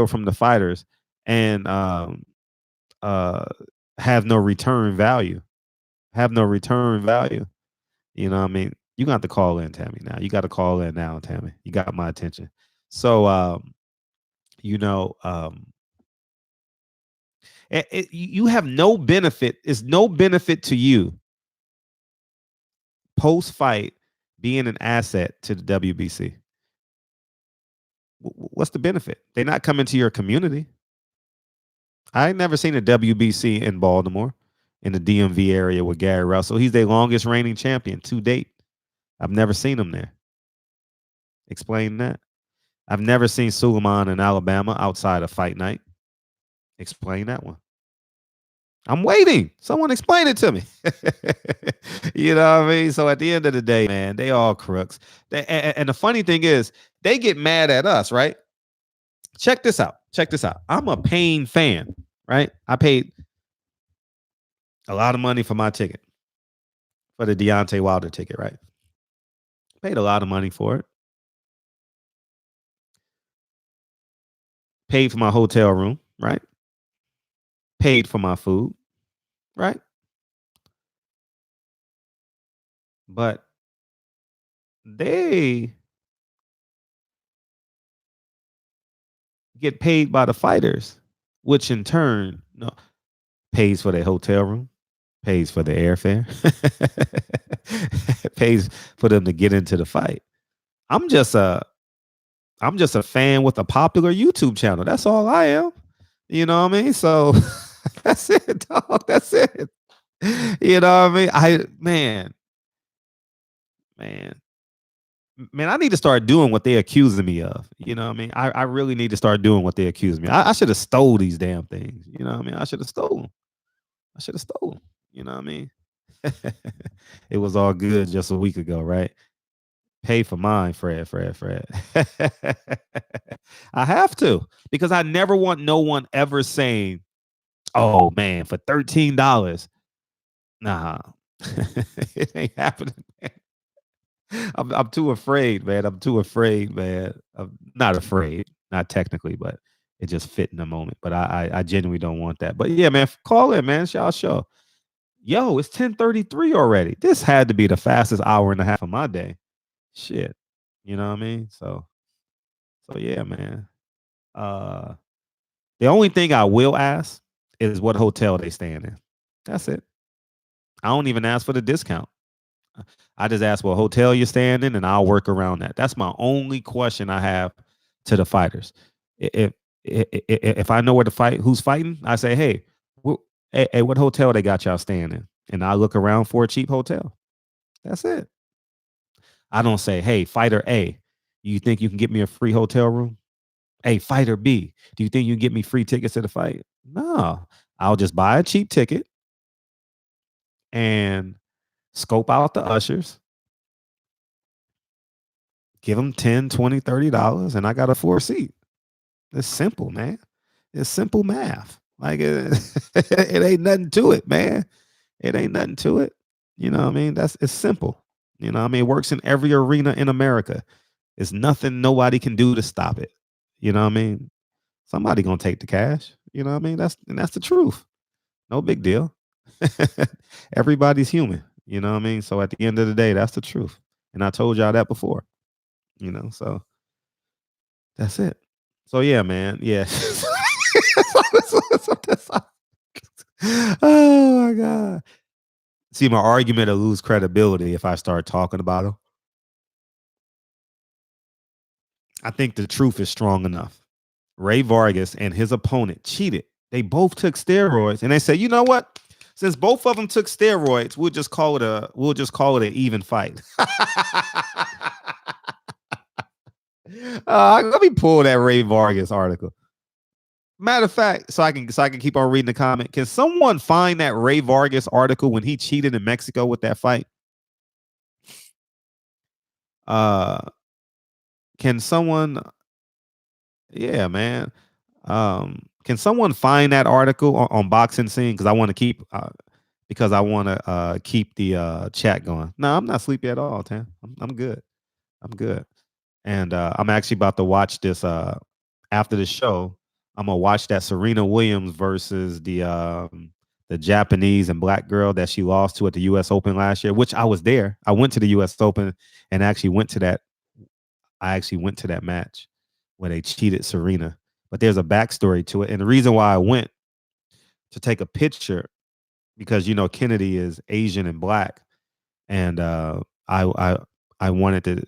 from the fighters and have no return value. Have no return value. You know what I mean? You got to call in, Tammy, now. You got to call in now, Tammy. You got my attention. So you know, you have no benefit. It's no benefit to you post-fight being an asset to the WBC. What's the benefit? They're not coming to your community. I ain't never seen a WBC in Baltimore, in the DMV area with Gary Russell. He's their longest reigning champion to date. I've never seen him there. Explain that. I've never seen Suleiman in Alabama outside of fight night. Explain that one. I'm waiting. Someone explain it to me. You know what I mean? So at the end of the day, man, they all crooks. And the funny thing is, they get mad at us, right? Check this out. I'm a paying fan, right? I paid a lot of money for my ticket, for the Deontay Wilder ticket, right? Paid a lot of money for it. Paid for my hotel room, right? Paid for my food, right? But they get paid by the fighters, which in turn pays for their hotel room, pays for the airfare, pays for them to get into the fight. I'm just a fan with a popular YouTube channel. That's all I am. You know what I mean? So that's it, dog. That's it. You know what I mean? Man, I need to start doing what they're accusing me of. You know what I mean? I really need to start doing what they accuse me. I should have stole these damn things. You know what I mean? I should have stolen. You know what I mean? It was all good just a week ago, right? Pay for mine, Fred. I have to, because I never want no one ever saying, oh man, for $13. Nah, it ain't happening, man. I'm too afraid, man. I'm not afraid. Not technically, but it just fit in the moment. But I genuinely don't want that. But yeah, man, call in, man. It's y'all show. Yo, it's 10:33 already. This had to be the fastest hour and a half of my day. Shit. You know what I mean? So yeah, man. The only thing I will ask is what hotel they staying in. That's it. I don't even ask for the discount. I just ask what hotel you're staying in, and I'll work around that. That's my only question I have to the fighters. If I know where to fight, who's fighting, I say, hey, what hotel they got y'all staying in? And I look around for a cheap hotel. That's it. I don't say, hey, fighter A, you think you can get me a free hotel room? Hey, fighter B, do you think you can get me free tickets to the fight? No, I'll just buy a cheap ticket and scope out the ushers, give them $10, $20, $30, and I got a 4-seat. It's simple, man. It's simple math. Like it ain't nothing to it, man. It ain't nothing to it. You know what I mean? It's simple. You know what I mean? It works in every arena in America. It's nothing nobody can do to stop it. You know what I mean? Somebody gonna take the cash. You know what I mean? That's the truth. No big deal. Everybody's human. You know what I mean? So at the end of the day, that's the truth. And I told y'all that before. You know, so that's it. So yeah, man. Yeah. Oh my God. See, my argument will lose credibility if I start talking about him. I think the truth is strong enough. Ray Vargas and his opponent cheated. They both took steroids, and they said, you know what? Since both of them took steroids, we'll just call it an even fight. Let me pull that Ray Vargas article. Matter of fact, so I can keep on reading the comment. Can someone find that Ray Vargas article when he cheated in Mexico with that fight? Can someone? Yeah, man. Can someone find that article on Boxing Scene? Because I want to keep the chat going. No, I'm not sleepy at all, Tam. I'm good. I'm good. And I'm actually about to watch this after the show. I'm gonna watch that Serena Williams versus the Japanese and black girl that she lost to at the U.S. Open last year, which I was there. I went to the U.S. Open and actually went to that. I actually went to that match where they cheated Serena. But there's a backstory to it. And the reason why I went to take a picture, because you know Kennedy is Asian and black, and I wanted to.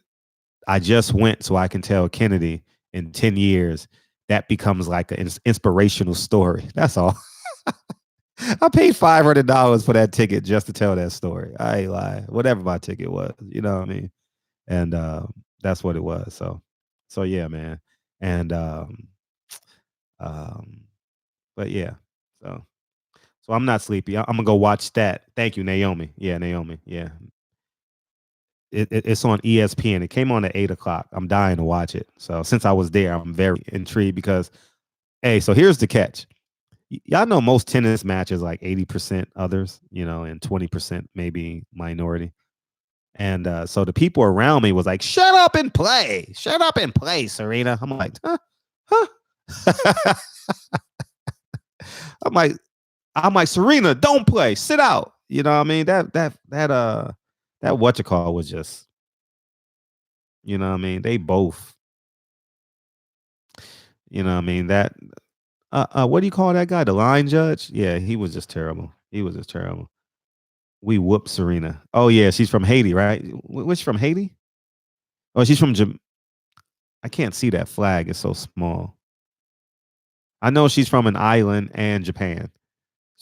I just went so I can tell Kennedy in 10 years that becomes like an inspirational story. That's all. I paid $500 for that ticket just to tell that story. I ain't lying. Whatever my ticket was, you know what I mean? And that's what it was. So yeah, man. And but yeah, so I'm not sleepy. I'm gonna go watch that. Thank you, Naomi. Yeah, Naomi. Yeah. It's on ESPN. It came on at 8:00. I'm dying to watch it. So since I was there, I'm very intrigued because, hey, so here's the catch. Y'all know most tennis matches like 80% others, you know, and 20% maybe minority. And so the people around me was like, shut up and play. Shut up and play, Serena. I'm like, huh? I'm like, Serena, don't play. Sit out. You know what I mean? That whatchamacall was just, you know what I mean? They both, you know what I mean? That what do you call that guy? The line judge? Yeah, he was just terrible. He was just terrible. We whooped Serena. Oh yeah, she's from Haiti, right? What's she from, Haiti? Oh, she's from I can't see that flag. It's so small. I know she's from an island and Japan.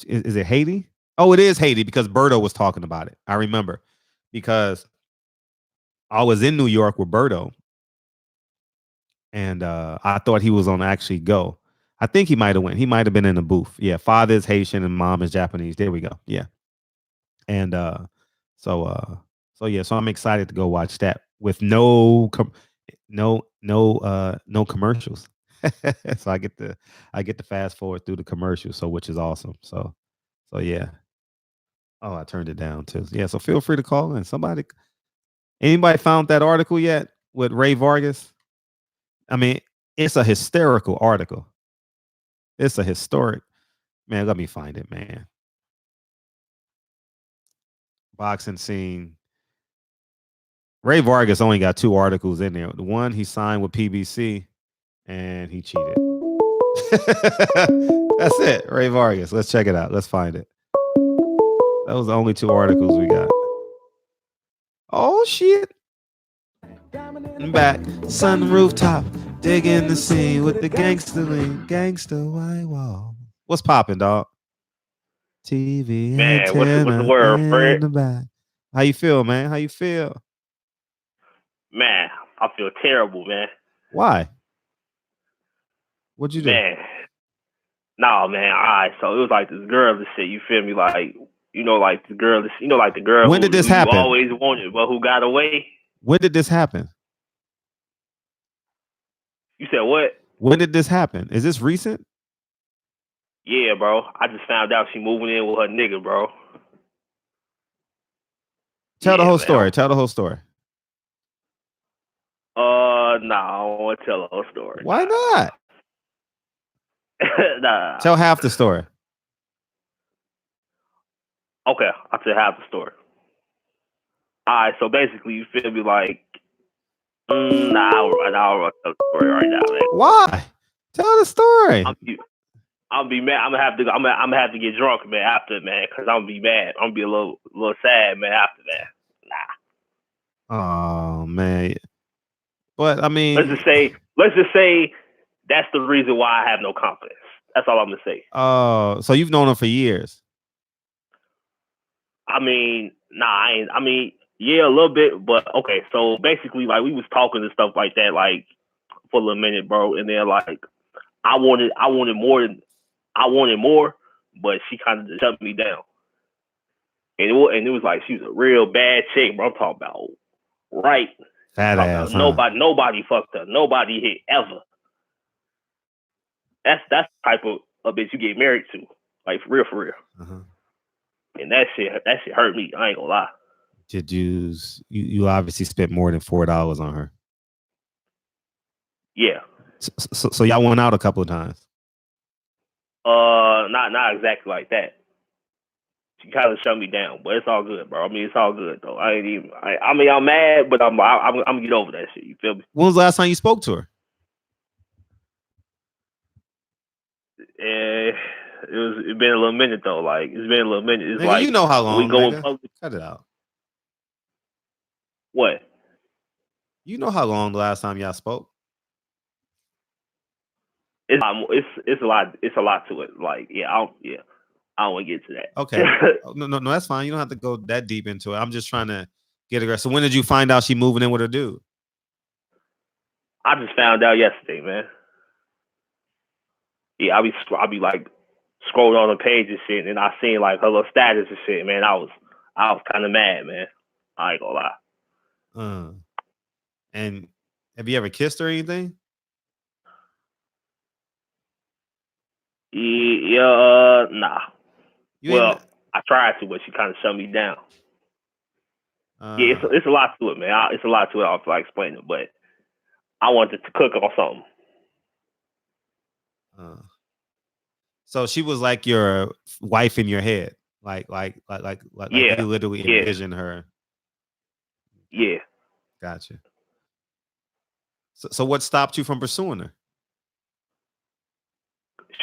Is it Haiti? Oh, it is Haiti because Berto was talking about it. I remember because I was in New York with Berto, and I thought he was on actually go. I think he might have went. He might have been in the booth. Yeah, father is Haitian and mom is Japanese. There we go. Yeah, and so yeah, so I'm excited to go watch that with no commercials. So I get to fast forward through the commercials, so which is awesome. So yeah. Oh, I turned it down too. Yeah, so feel free to call in. Anybody found that article yet with Ray Vargas? I mean, it's a hysterical article. It's a historic. Man, let me find it, man. Boxing scene. Ray Vargas only got 2 articles in there. The one he signed with PBC, and he cheated. That's it, Ray Vargas. Let's check it out. Let's find it. That was the only 2 articles we got. Oh shit! I'm back, sun rooftop, digging the scene with the gangster lean, gangster white wall. What's popping, dog? TV Man, what's the antenna word, in Fred? the back. How you feel, man? How you feel? Man, I feel terrible, man. Why? What'd you do? Man. Nah, man. All right, so it was like this girl and shit, you feel me? Like, you know, like the girl, like the girl When did this happen? you always wanted, but who got away. When did this happen? You said what? When did this happen? Is this recent? Yeah, bro. I just found out she moving in with her nigga, bro. Tell the whole man. story. Tell the whole story. Nah, I don't want to tell the whole story. Why not? Nah. Tell half the story. Okay, I'll tell half the story. All right, so basically, you feel me? Like, I don't want to tell the story right now, man. Why? Tell the story. I'll be mad. I'm gonna have to get drunk, man, after, man, because I'm gonna be mad. I'm gonna be a little sad, man, after that. Oh man. But I mean, Let's just say that's the reason why I have no confidence. That's all I'm gonna say. Oh, so you've known him for years. I mean, I ain't. I mean, yeah, a little bit, but okay. So basically, like, we was talking and stuff like that, like, for a little minute, bro, and then like I wanted more, but she kind of just shut me down. And it was like she was a real bad chick, bro. I'm talking about right. Fat ass. Nobody fucked her. Nobody hit ever. That's the type of a bitch you get married to, like, for real. Uh-huh. And that shit hurt me. I ain't gonna lie. Did you obviously spent more than $4 on her? Yeah. So y'all went out a couple of times. Not exactly like that. She kind of shut me down, but it's all good, bro. I mean, it's all good though. I mean, I'm mad, but I'm gonna get over that shit. You feel me? When was the last time you spoke to her? It's been a little minute though. Like, it's been a little minute. It's Nigga, like, you know how long. we go in nigga. public. Cut it out. What? You know how long the last time y'all spoke? It's a lot. It's a lot to it. Like, I don't want to get to that. Okay. No, that's fine. You don't have to go that deep into it. I'm just trying to get it. So when did you find out she moving in with her dude? I just found out yesterday, man. Yeah, I'll be like scrolling on the page and shit, and I seen like her little status and shit, man. I was kind of mad, man. I ain't gonna lie. And have you ever kissed her or anything? Yeah, nah. Well, I tried to, but she kind of shut me down. Yeah, it's a lot to it, man. It's a lot to it. I'll explain it, but I wanted to cook on something. So she was like your wife in your head, like Yeah. you literally envision her. Yeah. Gotcha. So what stopped you from pursuing her?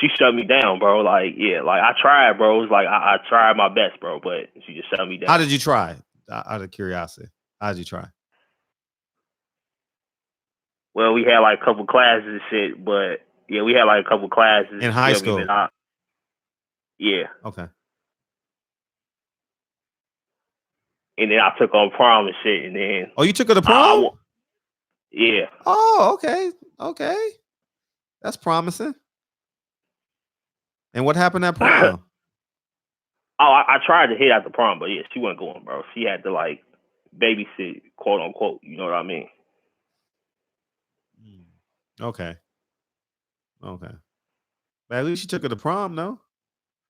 She shut me down, bro. Like, yeah, like I tried, bro. It was like I tried my best, bro, but she just shut me down. How did you try? Out of curiosity, how did you try? Well, we had like a couple classes and shit, but yeah, we had like a couple classes in high school. Yeah. Okay. And then I took on prom and shit, and then. Oh, you took her to prom? Yeah. Oh, okay. Okay. That's promising. And what happened at prom? I tried to hit at the prom, but yeah, she wasn't going, bro. She had to like babysit, quote unquote. You know what I mean? Okay. Okay. But at least you took her to prom, no?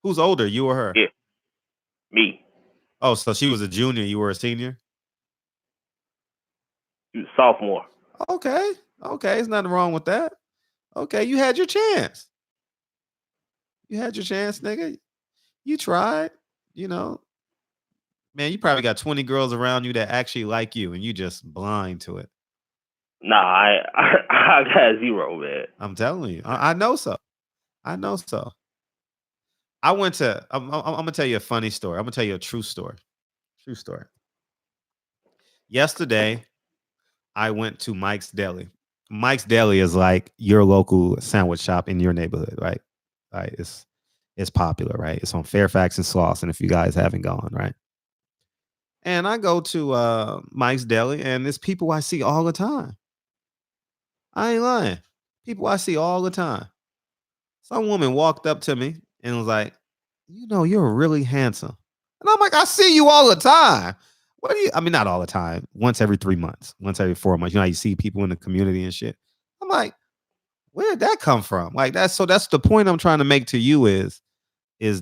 Who's older, you or her? Yeah. Me. Oh, so she was a junior, you were a senior? She was a sophomore. Okay. Okay. There's nothing wrong with that. Okay. You had your chance. You had your chance, nigga. You tried. You know, man, you probably got 20 girls around you that actually like you, and you just blind to it. Nah, I got zero, man. I'm telling you, I know so. I know so. I'm gonna tell you a funny story. I'm gonna tell you a true story. True story. Yesterday, I went to Mike's Deli. Mike's Deli is like your local sandwich shop in your neighborhood, right? Right. It's popular, right? It's on Fairfax and Slauson, if you guys haven't gone, right? And I go to Mike's Deli, and there's people I see all the time. I ain't lying. People I see all the time. Some woman walked up to me and was like, "You know, you're really handsome." And I'm like, "I see you all the time. What do you?" I mean, not all the time. Once every 3 months, once every 4 months. You know, how you see people in the community and shit. I'm like, where did that come from? Like that's the point I'm trying to make to you is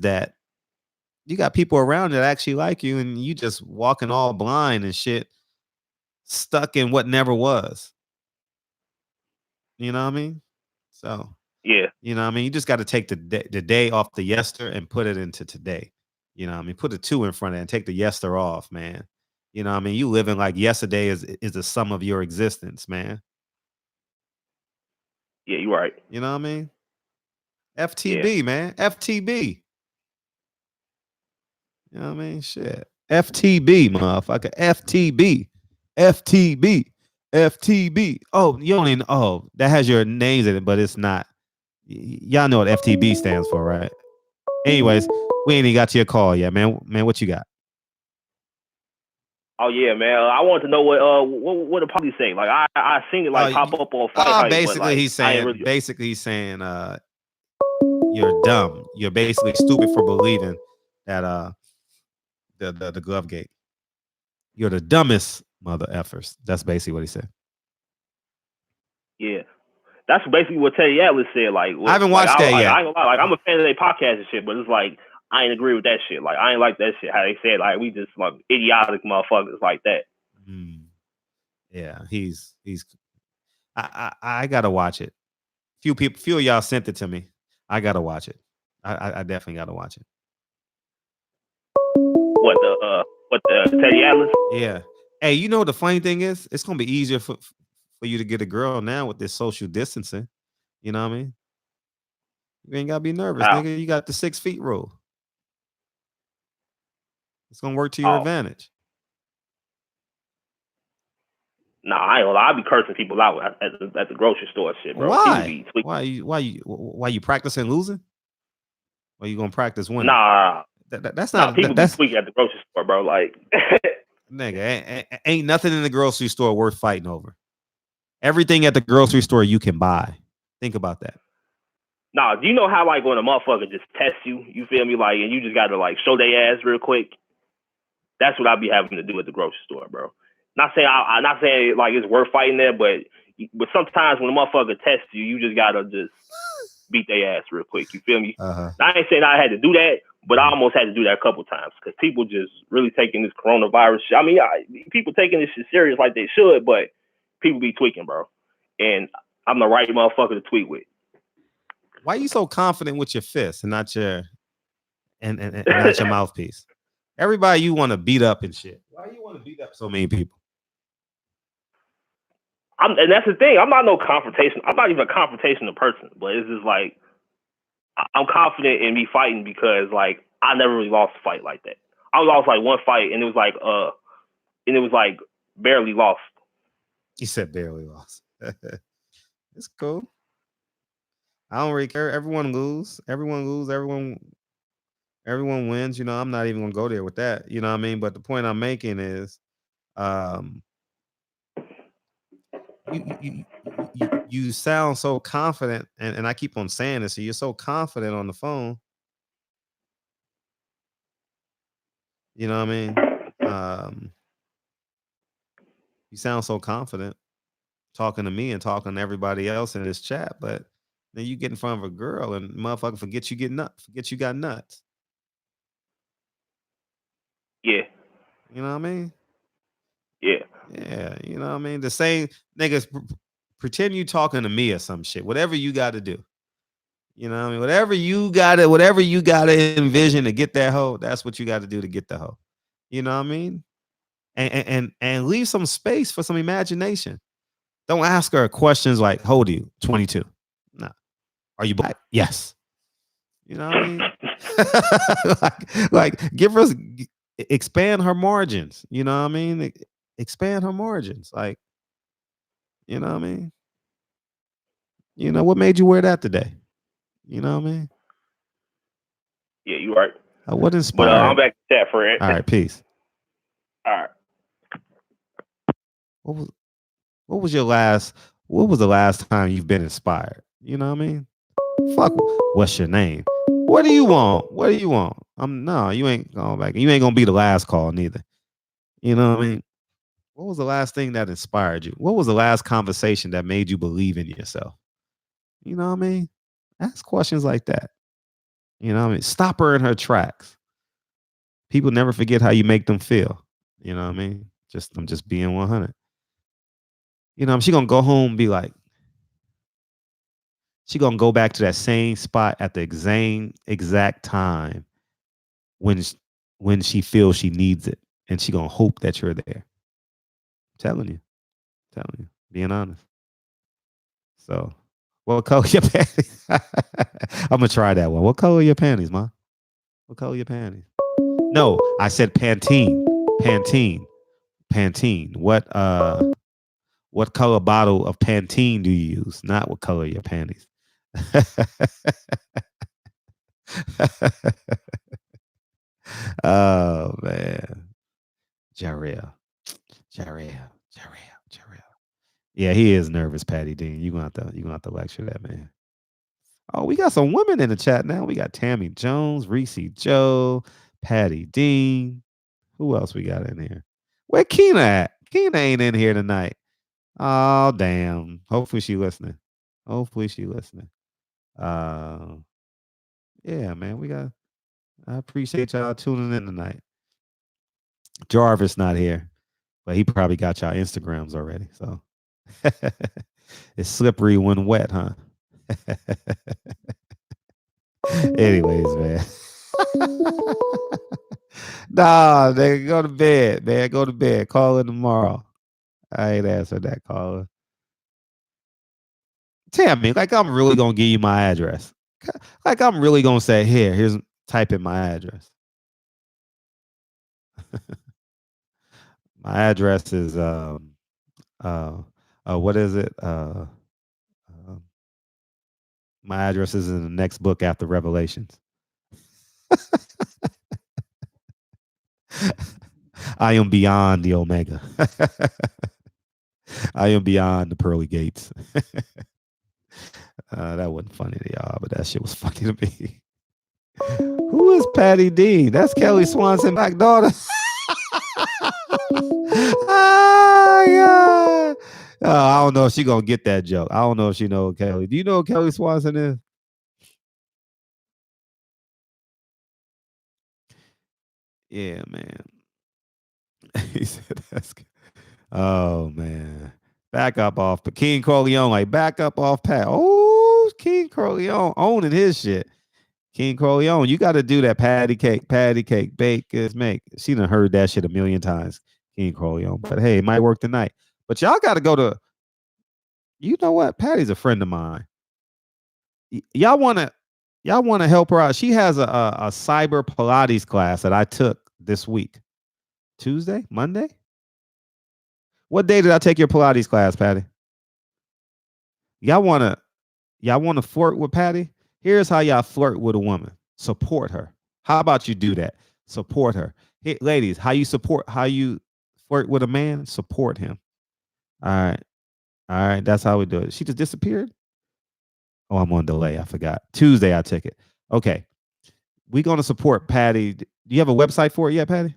that you got people around that actually like you, and you just walking all blind and shit, stuck in what never was. You know what I mean? So yeah, you know what I mean? You just got to take the day off the yester and put it into today. You know what I mean? Put a 2 in front of it and take the yester off, man. You know what I mean? You living like yesterday is the sum of your existence, man. Yeah, you're right. You know what I mean? FTB, man. FTB. You know what I mean? Shit. FTB, motherfucker. FTB. FTB. FTB. Oh, you only know, that has your names in it, but it's not. Y'all know what FTB stands for, right? Anyways, we ain't even got to your call yet, man. Man, what you got? Oh yeah, man. I want to know what the police say. Like I seen it like pop up on Fighthype. Basically, but, like, he's saying, you're dumb. You're basically stupid for believing that the GloveGate. You're the dumbest mother effers. That's basically what he said. Yeah. That's basically what Teddy Atlas said. Like, I haven't watched that yet. I ain't gonna lie, like, I'm a fan of their podcast and shit, but it's like I ain't agree with that shit. Like, I ain't like that shit. How they said, like, we just like idiotic motherfuckers like that. Yeah, he's. I gotta watch it. Few of y'all sent it to me. I gotta watch it. I definitely gotta watch it. What the Teddy Atlas? Yeah. Hey, you know what the funny thing is? It's gonna be easier for you to get a girl now with this social distancing. You know what I mean? You ain't gotta be nervous, nigga. You got the 6 feet rule. It's gonna work to your advantage. Nah, I ain't gonna lie. I be cursing people out at the grocery store and shit, bro. Why? Why you practicing losing? Or you gonna practice winning? Nah, that's not. People be tweaking at the grocery store, bro. Like, nigga, ain't nothing in the grocery store worth fighting over. Everything at the grocery store you can buy. Think about that. Nah, do you know how like when a motherfucker just tests you feel me? Like, and you just gotta like show their ass real quick. That's what I be having to do at the grocery store, bro. Not saying I'm not saying like it's worth fighting there, but sometimes when a motherfucker tests you, you just gotta just beat their ass real quick. You feel me? I ain't saying I had to do that, but I almost had to do that a couple times because people just really taking this coronavirus shit. I mean, people taking this shit serious like they should, but people be tweaking, bro. And I'm the right motherfucker to tweet with. Why are you so confident with your fist and not your and not your mouthpiece? Everybody you want to beat up and shit. Why do you want to beat up so many people? And that's the thing. I'm not no confrontation. I'm not even a confrontational person, but it's just like I'm confident in me fighting because like I never really lost a fight like that. I lost like one fight and it was like barely lost. You said barely lost. It's cool. I don't really care. Everyone lose. Everyone wins. You know, I'm not even gonna go there with that. You know what I mean? But the point I'm making is you sound so confident, and I keep on saying this, so you're so confident on the phone. You know what I mean? You sound so confident talking to me and talking to everybody else in this chat, but then you get in front of a girl and motherfucker forget you got nuts. Yeah. You know what I mean? Yeah. Yeah, you know what I mean? The same niggas pretend you talking to me or some shit. Whatever you got to do. You know what I mean? Whatever you gotta envision to get that hoe, that's what you gotta do to get the hoe. You know what I mean? And leave some space for some imagination. Don't ask her questions like, how old are you? 22. No. Are you black? Yes. You know what I mean? like give her, expand her margins. You know what I mean? Expand her margins. Like, you know what I mean? You know, what made you wear that today? You know what I mean? Yeah, you right. What But inspired? I'm back to that, friend. All right, peace. All right. What was the last time you've been inspired? You know what I mean? Fuck, what's your name? What do you want? What do you want? No, you ain't going back. You ain't gonna be the last call neither. You know what I mean? What was the last thing that inspired you? What was the last conversation that made you believe in yourself? You know what I mean? Ask questions like that. You know what I mean? Stop her in her tracks. People never forget how you make them feel. You know what I mean? I'm just being 100. You know, she gonna go home and be like, she gonna go back to that same spot at the exact time when she feels she needs it, and she gonna hope that you're there. Telling you, being honest. So, what color your panties? I'm gonna try that one. What color are your panties, ma? What color are your panties? No, I said Pantene. What color bottle of Pantene do you use? Not what color are your panties. Oh man, Jarrell. Yeah, he is nervous, Patty Dean. You gonna have to lecture that man. Oh, we got some women in the chat now. We got Tammy Jones, Reese Joe, Patty Dean. Who else we got in here? Where Keena at? Keena ain't in here tonight. Oh, damn. Hopefully she listening. Yeah, man. I appreciate y'all tuning in tonight. Jarvis not here, but he probably got y'all Instagrams already. So it's slippery when wet, huh? Anyways, man. Nah, they go to bed, man. Go to bed. Call in tomorrow. I ain't answered that caller. Tell me, like I'm really gonna give you my address. Like I'm really gonna say, here's type in my address. My address is what is it? My address is in the next book after Revelations. I am beyond the Omega. I am beyond the pearly gates. That wasn't funny to y'all, but that shit was funny to me. Who is Patty Dean? That's Kelly Swanson back daughter. Oh, God. I don't know if she gonna get that joke. I don't know if she know Kelly. Do you know who Kelly Swanson is? Yeah, man. He said that's good. Oh man. Back up off King Corleone, like back up off Pat. Oh, King Corleone owning his shit. King Corleone, you got to do that patty cake, bake is make. She done heard that shit a million times, King Corleone. But hey, it might work tonight. But y'all got to go to, you know what? Patty's a friend of mine. Y'all want to help her out. She has a cyber Pilates class that I took this week. Tuesday? Monday? What day did I take your Pilates class, Patty? Y'all want to flirt with Patty? Here's how y'all flirt with a woman. Support her. How about you do that? Support her. Hey, ladies, how you flirt with a man? Support him. All right. That's how we do it. She just disappeared? Oh, I'm on delay. I forgot. Tuesday I took it. Okay. We're going to support Patty. Do you have a website for it yet, Patty?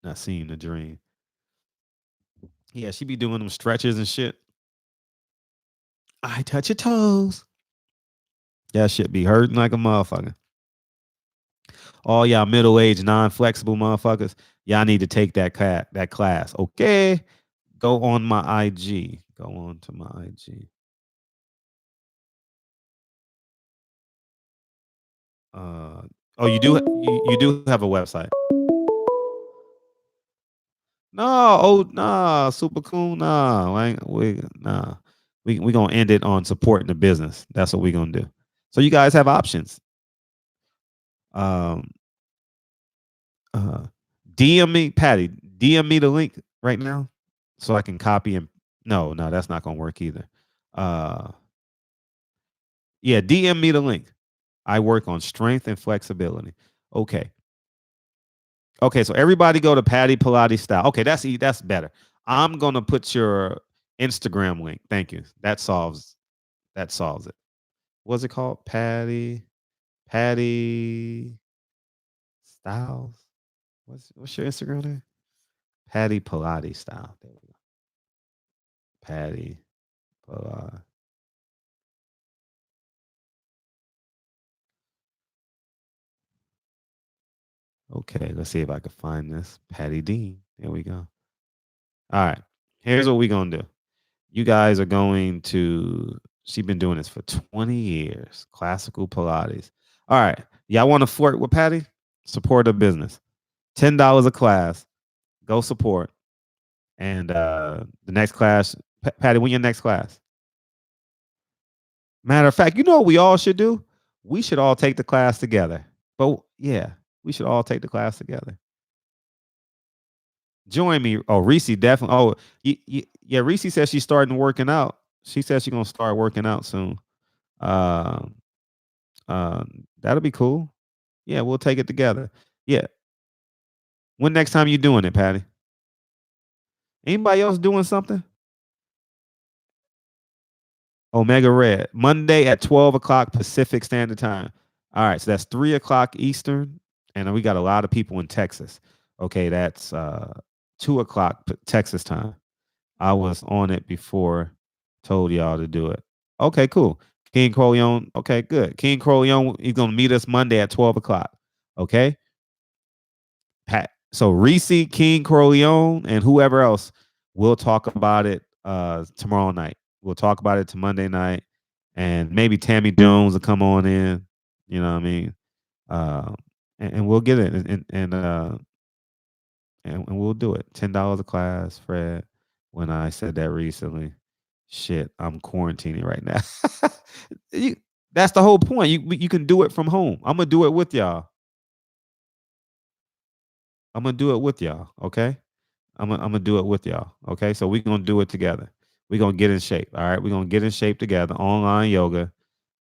Not seeing the dream. Yeah, she be doing them stretches and shit. I touch your toes. That shit be hurting like a motherfucker. All y'all middle-aged, non-flexible motherfuckers, y'all need to take that class. Okay? Go on my IG. Go on to my IG. Oh, you do have a website. No, super cool. We gonna end it on supporting the business. That's what we gonna do. So you guys have options. DM me, Patty. DM me the link right now, so I can copy and. No, that's not gonna work either. Yeah, DM me the link. I work on strength and flexibility. Okay. So everybody go to Patty Pilates Style. Okay, that's better. I'm gonna put your Instagram link. Thank you. That solves it. What's it called? Patty Styles. What's your Instagram name? Patty Pilates Style. There we go. Patty Pilates. Okay, let's see if I can find this. Patty Dean. There we go. All right. Here's what we're gonna do. You guys are going to. She's been doing this for 20 years. Classical Pilates. All right. Y'all want to flirt with Patty? Support her business. $10 a class. Go support. And the next class, Patty, when your next class? Matter of fact, you know what we all should do? We should all take the class together. But yeah, we should all take the class together. Join me. Oh, Reese definitely. Oh, yeah. Reese says she's starting working out. She says she's gonna start working out soon. That'll be cool. Yeah, we'll take it together. Yeah. When next time you doing it, Patty? Anybody else doing something? Omega Red. Monday at 12 o'clock Pacific Standard Time. All right, so that's 3 o'clock Eastern, and we got a lot of people in Texas. Okay, that's 2 o'clock Texas time. I was on it before, told y'all to do it. Okay, cool. King Corleone. Okay, good. King Corleone, he's gonna meet us Monday at 12 o'clock. Okay. Pat. So Reese, King Corleone, and whoever else, we'll talk about it tomorrow night. We'll talk about it to Monday night, and maybe Tammy Jones will come on in. You know what I mean? And we'll get it, and we'll do it. $10 a class, Fred. When I said that recently, shit, I'm quarantining right now. That's the whole point. You can do it from home. I'm gonna do it with y'all. Okay. I'm gonna do it with y'all. Okay, so we're gonna do it together. We're gonna get in shape. All right, we're gonna get in shape together. Online yoga,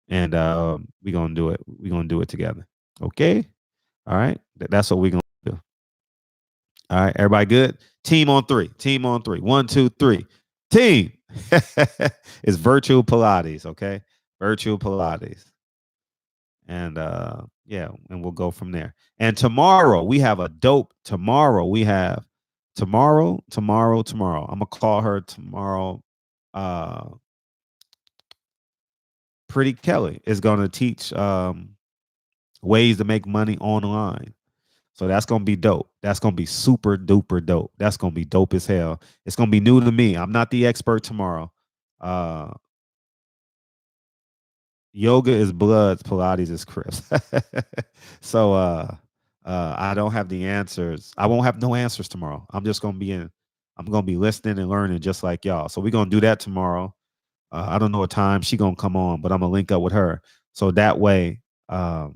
and we're gonna do it. We're gonna do it together. Okay. All right. That's what we're gonna do. All right, everybody good? Team on three. Team on three. 1, 2, 3. Team. It's virtual Pilates. Okay, virtual Pilates. And yeah, and we'll go from there. And tomorrow we have a dope. Tomorrow. I'm gonna call her tomorrow. Pretty Kelly is gonna teach ways to make money online. So that's gonna be dope. That's gonna be super duper dope. That's gonna be dope as hell. It's gonna be new to me. I'm not the expert tomorrow. Yoga is Bloods, Pilates is Crips. So I don't have the answers. I won't have no answers tomorrow. I'm gonna be listening and learning just like y'all. So we're gonna do that tomorrow. I don't know what time she gonna come on, but I'm gonna link up with her. So that way, I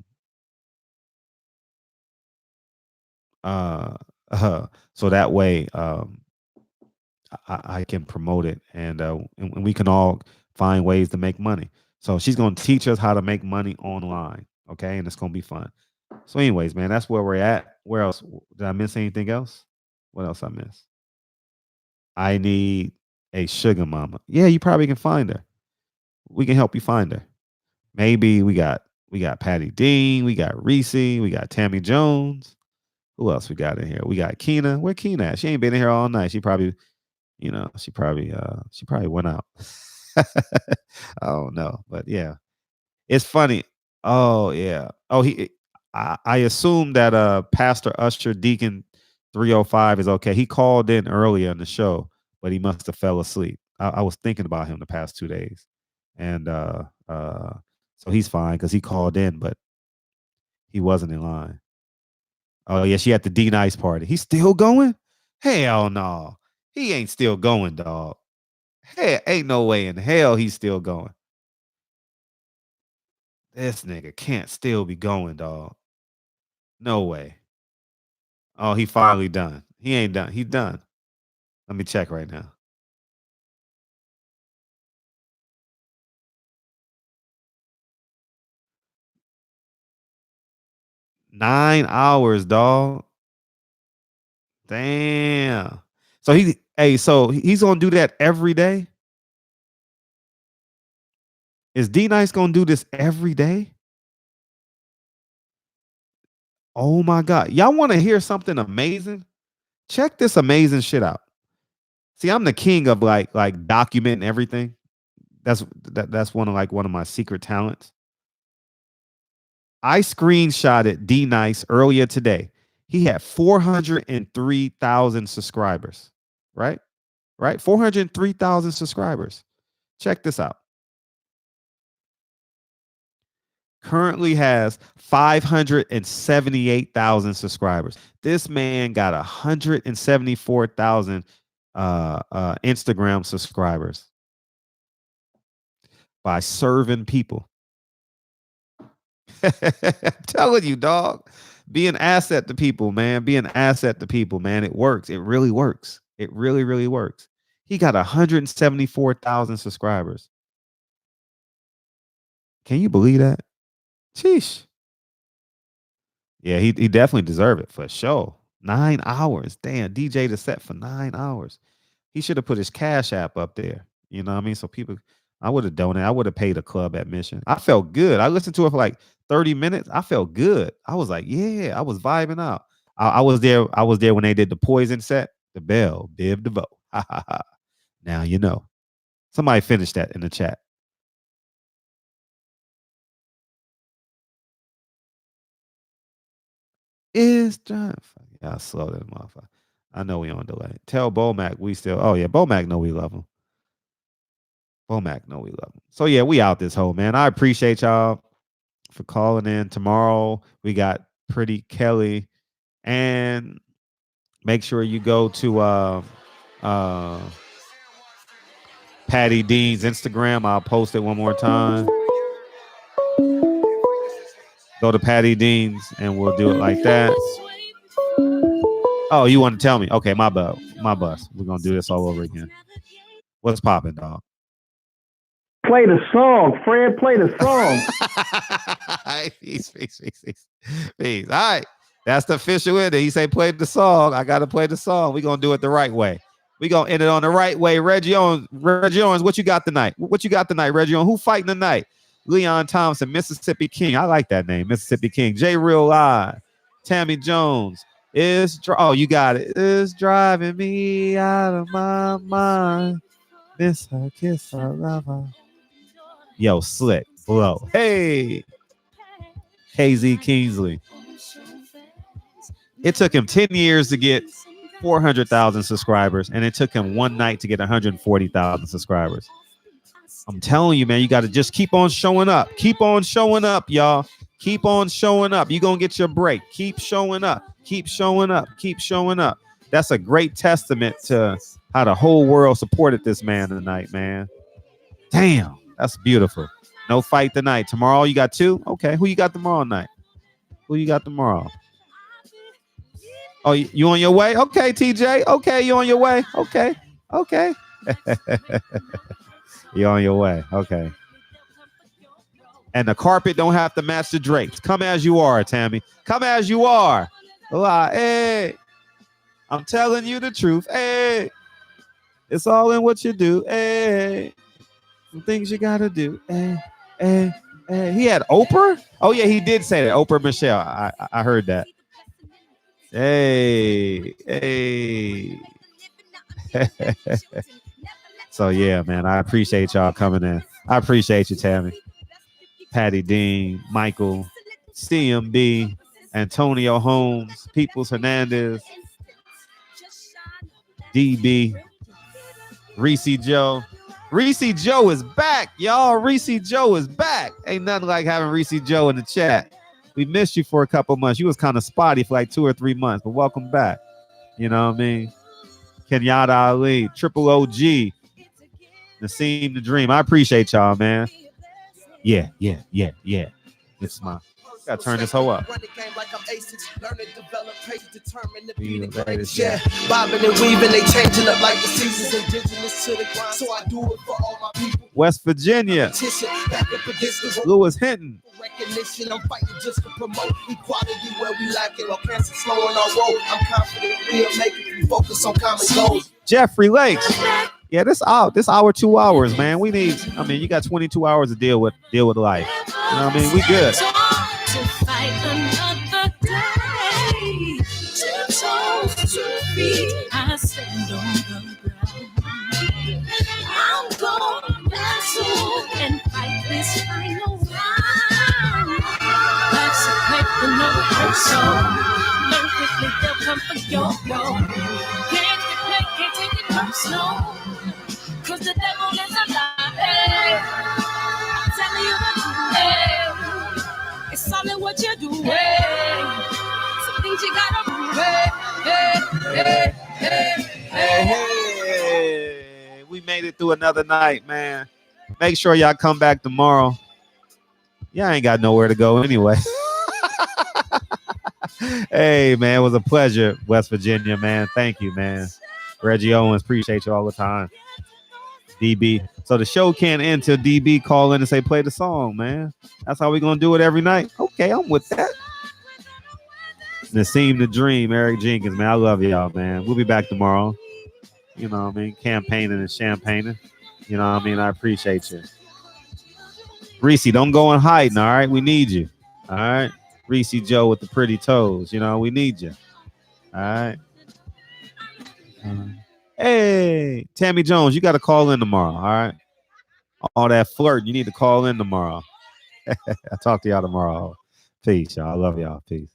can promote it, and we can all find ways to make money. So she's gonna teach us how to make money online. Okay, and it's gonna be fun. So, anyways, man, that's where we're at. Where else did I miss anything else? What else I missed? I need a sugar mama. Yeah, you probably can find her. We can help you find her. Maybe we got Patty Dean, we got Reese, we got Tammy Jones. Who else we got in here? We got Keena. Where Keena at? She ain't been in here all night. She probably went out. I don't know, but yeah, it's funny. Oh yeah. Oh, I assume that Pastor Usher Deacon 305 is okay. He called in earlier in the show, but he must have fell asleep. I was thinking about him the past 2 days, and so he's fine because he called in, but he wasn't in line. Oh yeah, she at the D Nice party. He's still going? Hell no, he ain't still going, dog. Hey, ain't no way in hell he's still going. This nigga can't still be going, dog. No way. Oh, he finally done. He ain't done. He done. Let me check right now. Nine hours, dog. Damn. So he's gonna do that every day? Is D Nice gonna do this every day? Oh my God. Y'all want to hear something amazing? Check this amazing shit out. See, I'm the king of like documenting everything. That's one of my secret talents. I screenshotted D Nice earlier today. He had 403,000 subscribers. Right? 403,000 subscribers. Check this out. Currently has 578,000 subscribers. This man got 174,000 Instagram subscribers by serving people. I'm telling you, dog. Be an asset to people, man. Be an asset to people, man. It works. It really works. It really, really works. He got 174,000 subscribers. Can you believe that? Sheesh. Yeah, he definitely deserved it for sure. 9 hours. Damn, DJ the set for 9 hours. He should have put his Cash App up there. You know what I mean? So people, I would have donated. I would have paid a club admission. I felt good. I listened to it for like 30 minutes. I felt good. I was like, yeah, I was vibing out. I was there. I was there when they did the Poison set. The Bell, Biv DeVoe. Ha ha ha. Now you know. Somebody finished that in the chat. Is John? Yeah, slow that motherfucker. I know we on delay. Tell Bomac we still. Oh yeah, Bomac know we love him. Bomac know we love him. So yeah, we out this hole, man. I appreciate y'all for calling in. Tomorrow we got Pretty Kelly, and make sure you go to Patty Dean's Instagram. I'll post it one more time. Go to Patty Dean's and we'll do it like that. Oh, you want to tell me? Okay, my bus. We're gonna do this all over again. What's popping, dog? Play the song, Fred. Play the song. Peace. All right. That's the official ending. He say play the song. I gotta play the song. We're gonna do it the right way. We're gonna end it on the right way. Reggie Owens, what you got tonight? What you got tonight, Reggie Owens? Who fighting tonight? Leon Thompson, Mississippi King. I like that name, Mississippi King. J Real Live, Tammy Jones. You got it. It's driving me out of my mind. Miss her, kiss her, love her. Yo, Slick, blow. Hey, KZ Kingsley. It took him 10 years to get 400,000 subscribers, and it took him one night to get 140,000 subscribers. I'm telling you, man, you got to just keep on showing up. Keep on showing up, y'all. Keep on showing up. You're going to get your break. Keep showing up. Keep showing up. Keep showing up. That's a great testament to how the whole world supported this man tonight, man. Damn, that's beautiful. No fight tonight. Tomorrow you got two? Okay, who you got tomorrow night? Who you got tomorrow? Oh, you on your way? Okay, TJ. Okay, you on your way? Okay. You're on your way. Okay. And the carpet don't have to match the drapes. Come as you are, Tammy. Come as you are. Hey, I'm telling you the truth. Hey, it's all in what you do. Hey, some things you gotta do. Hey. He had Oprah? Oh yeah, he did say that. Oprah Michelle. I heard that. Hey. So yeah, man, I appreciate y'all coming in. I appreciate you, Tammy. Patty Dean, Michael, CMB, Antonio Holmes, Peoples Hernandez, DB, Reese Joe. Reese Joe is back, y'all. Reese Joe is back. Ain't nothing like having Reese Joe in the chat. We missed you for a couple months. You was kind of spotty for like 2 or 3 months, but welcome back. You know what I mean? Kenyatta Ali, Triple OG, Nassim the Dream. I appreciate y'all, man. Yeah. It's my. Gotta turn this hoe up. Yeah, bobbing and weaving, they changing up like the seasons, indigenous to the grind. So I do it for all my people. West Virginia. Lewis Hinton. Recognition, I'm fighting just to promote equality where we lack it. While cancer slowing our road, I'm confident we'll make it. We focus on common goals. Jeffrey Lakes. Yeah, this hour, 2 hours, man. We need. I mean, you got 22 hours to deal with life. You know what I mean? We good. To fight another day, 2 toes, 2 feet, I stand on the ground. I'm gonna wrestle and fight this final round. Life's a paper, no rehearsal. Learn quickly, they'll come for yo-yo. Can't take it personal, 'cause the devil is a lie. I'm telling you the truth. It's all in what you do. Some things you gotta Hey, we made it through another night, man. Make sure y'all come back tomorrow. Y'all ain't got nowhere to go anyway. Hey, man, it was a pleasure, West Virginia, man. Thank you, man. Reggie Owens, appreciate you all the time. DB. So the show can't end till DB call in and say, play the song, man. That's how we gonna do it every night. Okay, I'm with that. Nassim the Dream, Eric Jenkins, man. I love y'all, man. We'll be back tomorrow. You know what I mean? Campaigning and champagning. You know what I mean? I appreciate you. Reese, don't go in hiding, all right? We need you. All right? Reese Joe with the pretty toes. You know, we need you. All right. Hey, Tammy Jones, you got to call in tomorrow, all right? All that flirt, you need to call in tomorrow. I'll talk to y'all tomorrow. Peace, y'all. I love y'all. Peace.